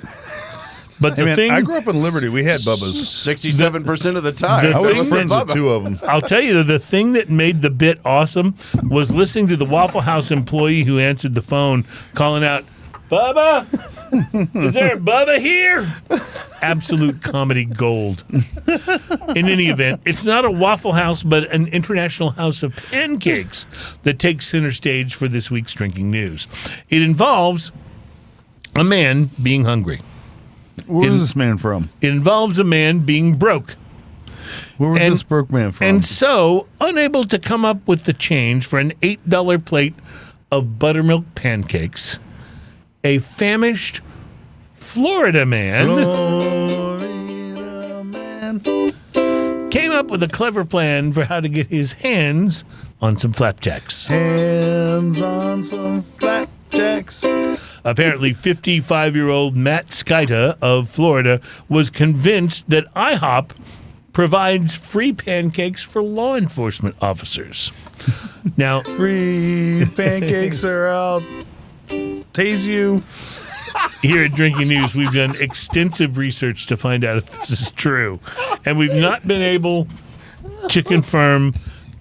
But the Hey, man, thing I grew up in Liberty. We had Bubbas. 67% of the time. The I was thing friends Bubba. with two of them. I'll tell you, the thing that made the bit awesome was listening to the Waffle House employee who answered the phone calling out, "Bubba, is there a Bubba here?" Absolute comedy gold. In any event, it's not a Waffle House, but an international house of pancakes that takes center stage for this week's drinking news. It involves a man being hungry. Where was this man from? It involves a man being broke. Where was And- this broke man from? And so, unable to come up with the change for an $8 plate of buttermilk pancakes, a famished Florida man Florida man. came up with a clever plan for how to get his hands on some flapjacks. Hands on some flapjacks. Apparently, 55-year-old Matt Skita of Florida was convinced that IHOP provides free pancakes for law enforcement officers. Now, Free pancakes are out. Tase you. here at Drinking News, we've done extensive research to find out if this is true. And we've not been able to confirm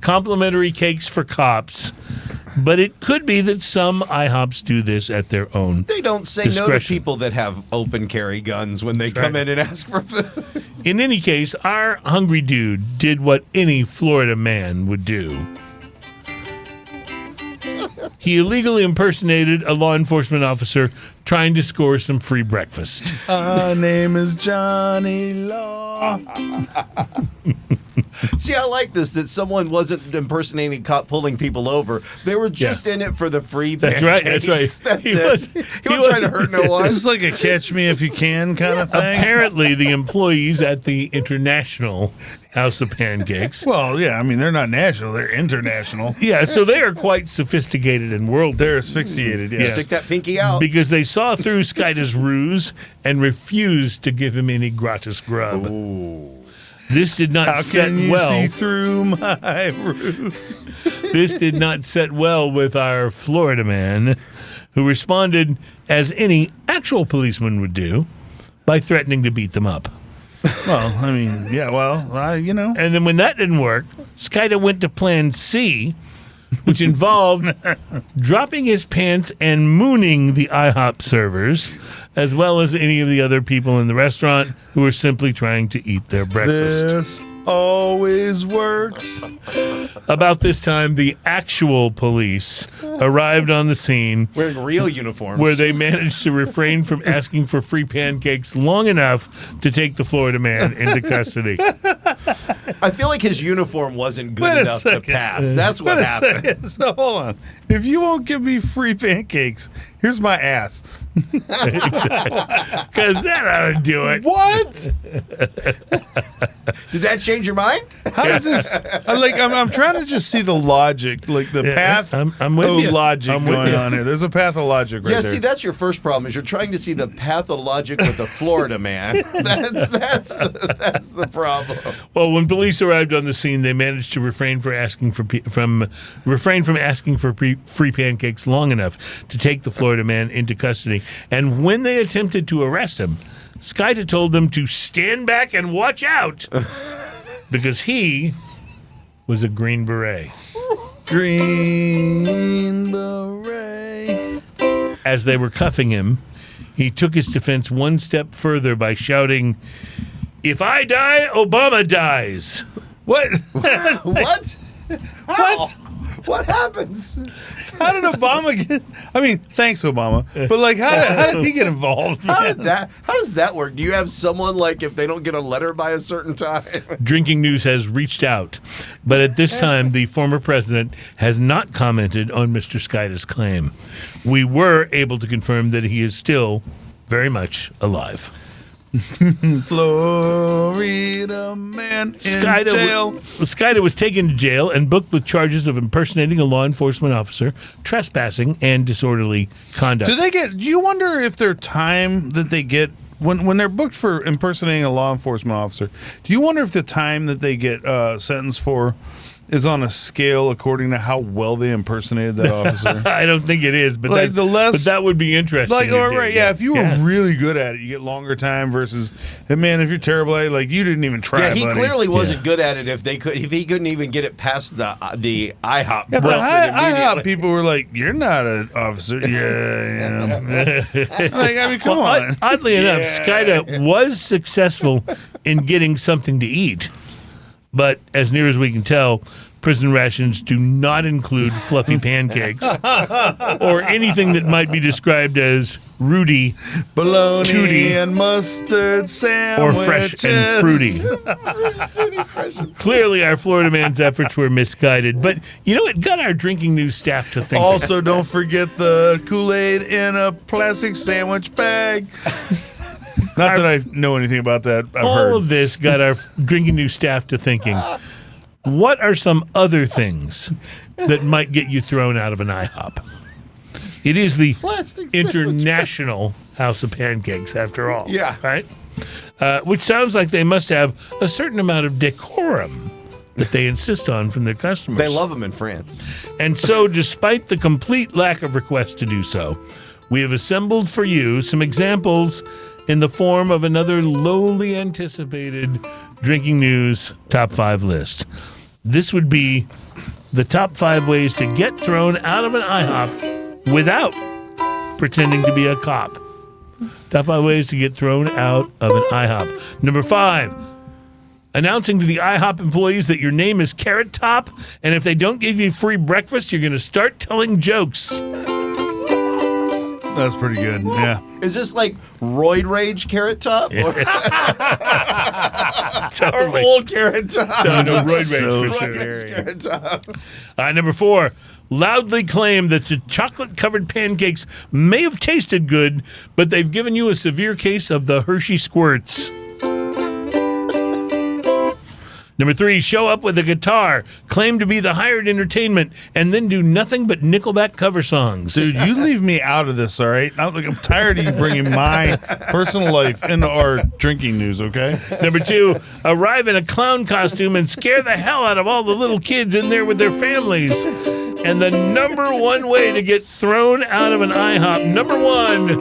complimentary cakes for cops, but it could be that some IHOPs do this at their own They don't say no to discretion. people that have open carry guns when they come in and ask for food. In any case, our hungry dude did what any Florida man would do. He illegally impersonated a law enforcement officer trying to score some free breakfast. My name is Johnny Law. See, I like this, that someone wasn't impersonating a cop pulling people over. They were just in it for the free That's pancakes. right, that's right. That's He it. was- He he wasn't was- trying to hurt no one. This is like a catch me if you can kind of thing. Apparently, the employees at the International House of Pancakes, Well, yeah, I mean, they're not national, they're international. yeah, so they are quite sophisticated and worldly. They're asphyxiated, yes. Stick that pinky out. Because they saw through Skita's ruse and refused to give him any gratis grub. This did not How set can you well. see through my ruse? This did not set well with our Florida man, who responded as any actual policeman would do by threatening to beat them up. Well, I mean, yeah, well, you know. And then when that didn't work, Skita went to plan C, which involved dropping his pants and mooning the IHOP servers, as well as any of the other people in the restaurant who were simply trying to eat their breakfast. This always works. About this time, the actual police arrived on the scene, Wearing real uniforms. where they managed to refrain from asking for free pancakes long enough to take the Florida man into custody. I feel like his uniform wasn't good Wait a enough to second. pass. That's what Wait a happened. second. So hold on. If you won't give me free pancakes, here's my ass. Because that ought to do it. What? Did that change your mind? How does this? I'm trying to just see the logic, like the Yeah, path. I'm with you. logic I'm with going you. on here. There's a path of logic right Yeah, there. see, that's your first problem, is you're trying to see the pathologic with the Florida man. That's the problem. Well, when police arrived on the scene, they managed to refrain from asking for free pancakes long enough to take the Florida Florida man into custody. And when they attempted to arrest him, Skyta told them to stand back and watch out because he was a Green Beret. Green Beret. As they were cuffing him, he took his defense one step further by shouting, "If I die, Obama dies." What? What? What? What happens? How did Obama get? I mean, thanks, Obama. But like, how did he get involved? How does that work? Do you have someone like if they don't get a letter by a certain time? Drinking News has reached out, but at this time, the former president has not commented on Mr. Skyta's claim. We were able to confirm that he is still very much alive. Florida man in jail. Skyta was taken to jail and booked with charges of impersonating a law enforcement officer, trespassing, and disorderly conduct. Do you wonder if their time that they get when they're booked for impersonating a law enforcement officer, do you wonder if the time that they get sentenced for is on a scale according to how well they impersonated that officer? I don't think it is, but like but that would be interesting. Like, all right, yeah. If you were really good at it, you get longer time versus, man, if you're terrible at it, like you didn't even try. Yeah, he buddy. clearly wasn't good at it. If he couldn't even get it past the IHOP. Yeah, the IHOP people were like, "You're not an officer." Yeah. Like, I mean, come on. Oddly enough, Skyta was successful in getting something to eat. But as near as we can tell, prison rations do not include fluffy pancakes or anything that might be described as Rudy, bologna Tootie, and mustard sandwiches, or fresh and fruity. Clearly, our Florida man's efforts were misguided, but it got our Drinking News staff to think. Also, don't forget the Kool-Aid in a plastic sandwich bag. Not that I know anything about that. I've heard. All of this got our Drinking News staff to thinking, what are some other things that might get you thrown out of an IHOP? It is the International House of Pancakes, after all. Yeah. Right? Which sounds like they must have a certain amount of decorum that they insist on from their customers. They love them in France. And so, despite the complete lack of requests to do so, we have assembled for you some examples in the form of another lowly anticipated Drinking News Top 5 list. This would be the top 5 ways to get thrown out of an IHOP without pretending to be a cop. Top 5 ways to get thrown out of an IHOP. Number 5, announcing to the IHOP employees that your name is Carrot Top, and if they don't give you free breakfast, you're going to start telling jokes. That's pretty good. Yeah. Is this like Roid Rage Carrot Top? Or, Totally. or old Carrot Top? No, Roid Rage So for sure. scary. Carrot Top. Number 4, loudly claim that the chocolate-covered pancakes may have tasted good, but they've given you a severe case of the Hershey Squirts. Number 3, show up with a guitar, claim to be the hired entertainment, and then do nothing but Nickelback cover songs. Dude, you leave me out of this, all right? I'm tired of you bringing my personal life into our Drinking News, okay? Number 2, arrive in a clown costume and scare the hell out of all the little kids in there with their families. And the number 1 way to get thrown out of an IHOP, number 1,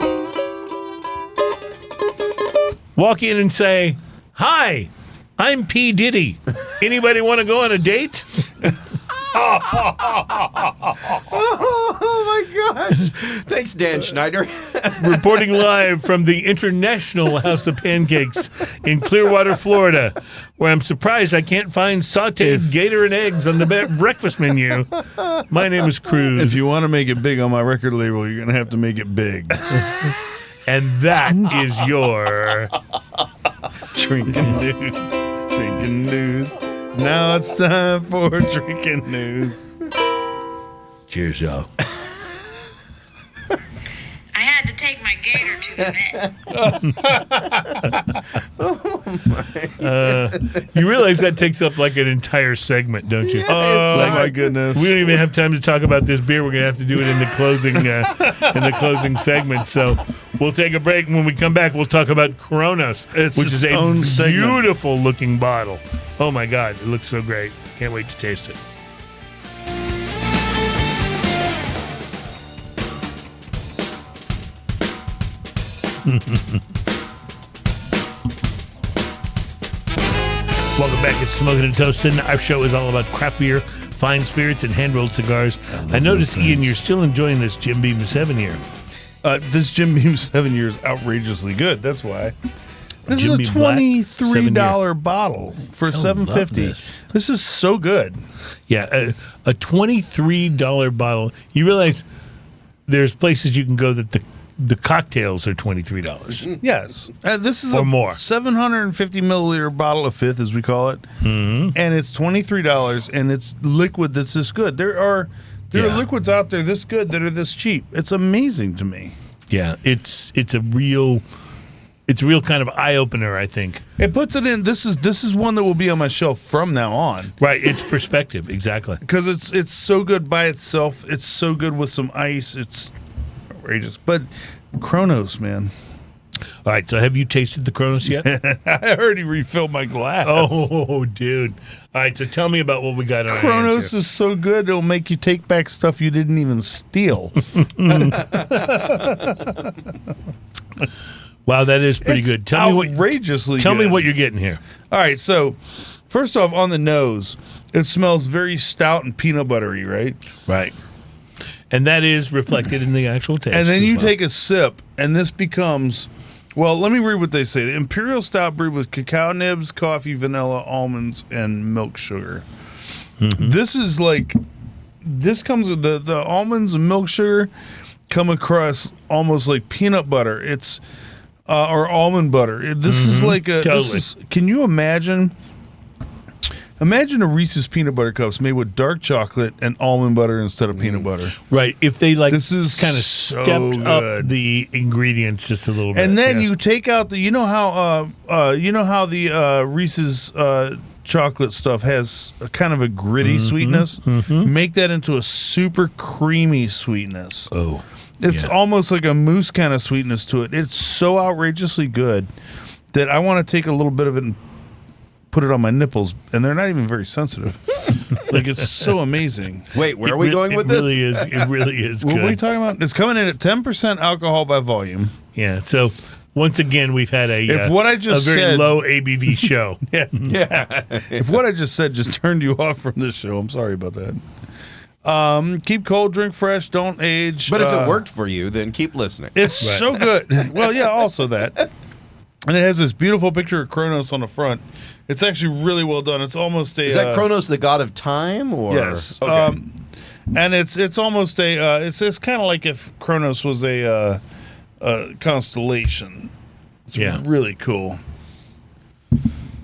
walk in and say, "Hi, I'm P. Diddy. Anybody want to go on a date?" Oh my gosh. Thanks, Dan Schneider. Reporting live from the International House of Pancakes in Clearwater, Florida, where I'm surprised I can't find sauteed gator and eggs on the breakfast menu. My name is Cruz. If you want to make it big on my record label, you're going to have to make it big. And that is your Drinking News. Drinking News. Now it's time for Drinking News. Cheers, y'all. I had to take my gator to the vet. You realize that takes up like an entire segment, don't you? Oh, my goodness. We don't even have time to talk about this beer. We're going to have to do it in the closing segment. So we'll take a break. And when we come back, we'll talk about Chronos, It's which its is a own segment. beautiful looking bottle. Oh my God, it looks so great. Can't wait to taste it. Welcome back. It's Smoking and Toasting. Our show is all about craft beer, fine spirits, and hand-rolled cigars. I noticed, Ian, you're still enjoying this Jim Beam 7 year. This Jim Beam 7 year is outrageously good. That's why. This Jim is a Beam Black, $23 bottle for $7.50. This is so good. Yeah, a $23 bottle. You realize there's places you can go that the cocktails are $23. Yes. This is Or a more. 750 milliliter bottle of Fifth, as we call it. Mm-hmm. And it's $23, and it's liquid that's this good. There are liquids out there this good that are this cheap. It's amazing to me. Yeah, it's a real kind of eye opener, I think. It puts it in. This is one that will be on my shelf from now on. Right, it's perspective, exactly. Because it's so good by itself. It's so good with some ice. It's outrageous. But Chronos, man. All right, so have you tasted the Chronos yet? I already refilled my glass. Oh, dude. All right, so tell me about what we got on our hands Chronos here. is so good, it'll make you take back stuff you didn't even steal. Wow, that is pretty It's good. Tell me outrageously Tell me good. what you're getting here. All right, so first off, on the nose, it smells very stout and peanut buttery, right? Right. And that is reflected in the actual taste. And then as you well. take a sip, and this becomes, well, let me read what they say. The Imperial Stout brewed with cacao nibs, coffee, vanilla, almonds, and milk sugar. Mm-hmm. This comes with the almonds and milk sugar come across almost like peanut butter. It's or almond butter. This is like a. Totally. Can you imagine? Imagine a Reese's peanut butter cups made with dark chocolate and almond butter instead of peanut butter. Right. If they This is kind of so stepped up good. the ingredients just a little bit. And then you take out the. You know how the Reese's chocolate stuff has a kind of a gritty sweetness. Mm-hmm. Make that into a super creamy sweetness. Oh. It's almost like a mousse kind of sweetness to it. It's so outrageously good that I want to take a little bit of it and put it on my nipples, and they're not even very sensitive. Like, it's so amazing. Wait, where are we going with this? It really is What good. are we talking about? It's coming in at 10% alcohol by volume. Yeah. So once again, we've had a what I just a very said- low ABV show. Yeah. If what I just said just turned you off from this show, I'm sorry about that. Keep cold, drink fresh, don't age. But if it worked for you, then keep listening. It's so good. Well, yeah, also that. And it has this beautiful picture of Chronos on the front. It's actually really well done. It's almost a... Is that Chronos, the god of time? Or Yes. Okay. And it's almost a... it's kind of like if Chronos was a constellation. It's really cool.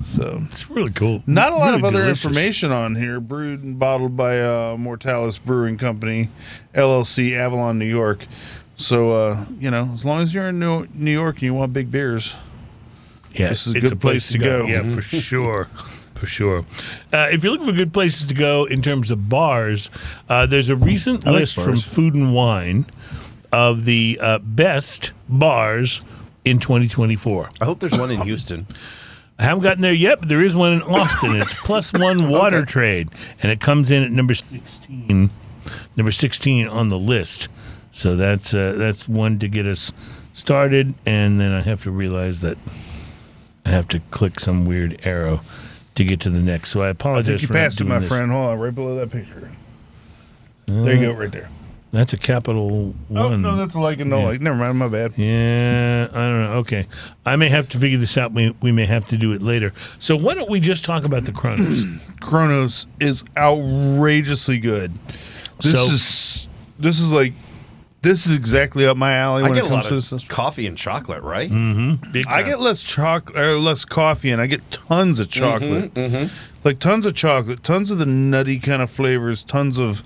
So... It's really cool. Not a lot Really of other delicious. information on here. Brewed and bottled by Mortalis Brewing Company, LLC, Avon, New York. So, as long as you're in New York and you want big beers... Yeah, This is a it's good place to go. Yeah, for sure. For sure. If you're looking for good places to go in terms of bars, there's a recent like list from bars. Food and Wine of the best bars in 2024. I hope there's one in Houston. I haven't gotten there yet, but there is one in Austin. It's +1 Water Trade, and it comes in at number 16 on the list. So that's one to get us started, and then I have to realize that I have to click some weird arrow to get to the next. So I I apologize think you for not passed it, doing my this. friend. Hold on, right below that picture. There you go, right there. That's a capital Oh, one. no, that's a like and no like. Never mind, my bad. Yeah, I don't know. Okay. I may have to figure this out. We may have to do it later. So why don't we just talk about the Chronos? Chronos is outrageously good. This is exactly up my alley I when get it a comes lot to of this. coffee and chocolate, right? Big I time. get less coffee, and I get tons of chocolate. Like tons of chocolate, tons of the nutty kind of flavors, tons of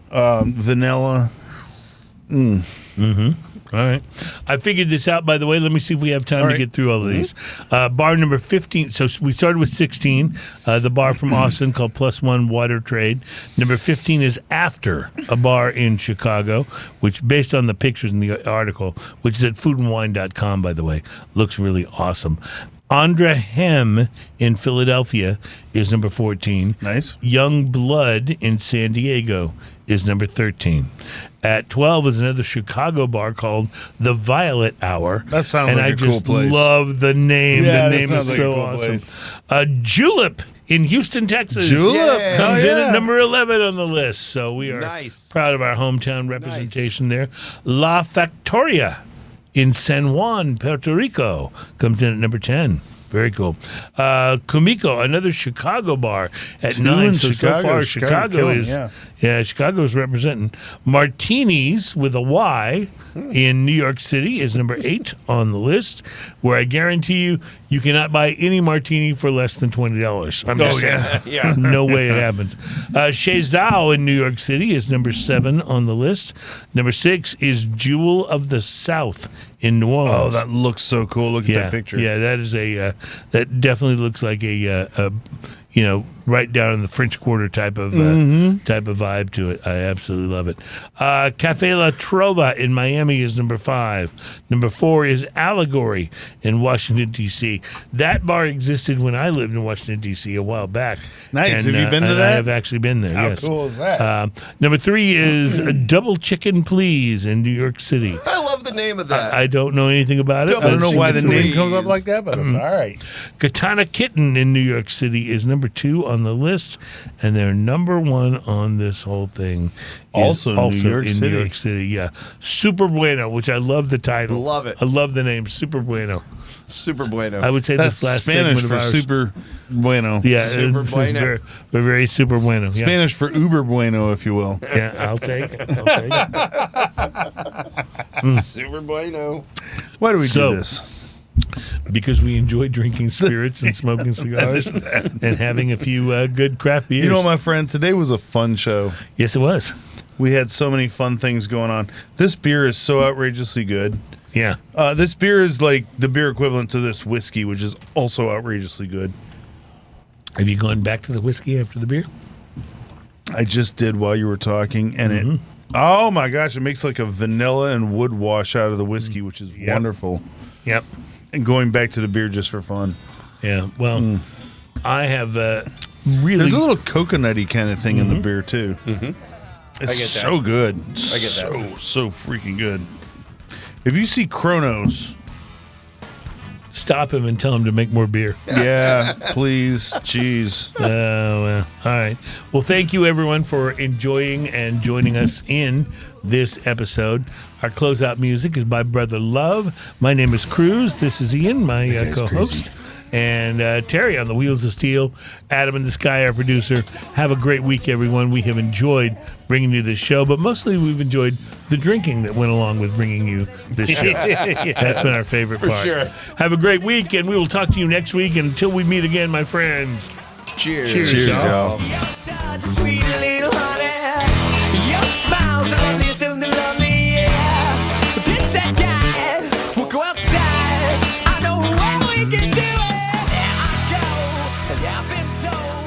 vanilla. All right. I figured this out, by the way. Let me see if we have time to get through all of these. Bar number 15. So we started with 16, the bar from Austin called +1 Water Trade. Number 15 is After, a bar in Chicago, which, based on the pictures in the article, which is at foodandwine.com, by the way, looks really awesome. Andra Hem in Philadelphia is number 14. Nice. Young Blood in San Diego is number 13. At 12 is another Chicago bar called the Violet Hour. That sounds and like a cool place. I just love the name. Yeah, the that name sounds is like so a cool awesome. place. Julep in Houston, Texas. Julep comes oh, in yeah. at number 11 on the list. So we are Nice. proud of our hometown representation there. La Factoria in San Juan, Puerto Rico, comes in at number 10. Very cool. Kumiko, another Chicago bar at 9. So far, Chicago is Chicago is representing. Martinis with a Y in New York City is number 8 on the list, where I guarantee you cannot buy any martini for less than $20. I'm just saying. Yeah. No way it happens. Chez Zhao in New York City is number 7 on the list. Number 6 is Jewel of the South in New Orleans. Oh, that looks so cool. Look at that picture. Yeah, that is that definitely looks like a right down in the French Quarter type of vibe to it. I absolutely love it. Cafe La Trova in Miami is number 5. Number 4 is Allegory in Washington, D.C. That bar existed when I lived in Washington, D.C. a while back. Nice. And, have you been to and that? I have actually been there, How yes. cool is that? Number 3 is Double Chicken Please in New York City. I love the name of that. I don't know anything about it. Double I don't know why the Chicken name comes up Please. like that, but it's all right. Katana Kitten in New York City is number 2 on the list, and they're number 1 on this whole thing. is Also New York in City. New York City, yeah. Super Bueno, which I love the title. Love it. I love the name, Super Bueno. Super bueno. I would say That's this last Spanish segment for of ours. super bueno. Yeah, Super Bueno. We're very Super Bueno. Yeah. Spanish for uber bueno, if you will. Yeah, I'll take it. Super bueno. Why do we So- do this? Because we enjoy drinking spirits and smoking cigars and having a few good craft beers. You know, my friend, today was a fun show. Yes, it was. We had so many fun things going on. This beer is so outrageously good. Yeah. This beer is like the beer equivalent to this whiskey, which is also outrageously good. Have you gone back to the whiskey after the beer? I just did while you were talking, and it, oh my gosh, it makes like a vanilla and wood wash out of the whiskey, which is wonderful. Yep. And going back to the beer just for fun. Yeah. Well, I have really. There's a little coconutty kind of thing in the beer too. It's I get that. so good. I get that. So freaking good. If you see Chronos, Stop him and tell him to make more beer. yeah, please, jeez. Well, all right. Well, thank you, everyone, for enjoying and joining us in this episode. Our closeout music is by Brother Love. My name is Cruz. This is Ian, my co-host. And Terry on the Wheels of Steel. Adam in the Sky, our producer. Have a great week, everyone. We have enjoyed bringing you this show, but mostly we've enjoyed the drinking that went along with bringing you this show. That's been our favorite part. sure. Have a great week, and we will talk to you next week. And until we meet again, my friends. Cheers. Cheers, y'all. You're such a sweet little honey. Your smile's the loveliest of the lovely, yeah. But it's that guy. We'll go outside. I know what we can do it. There I go. And I've been told.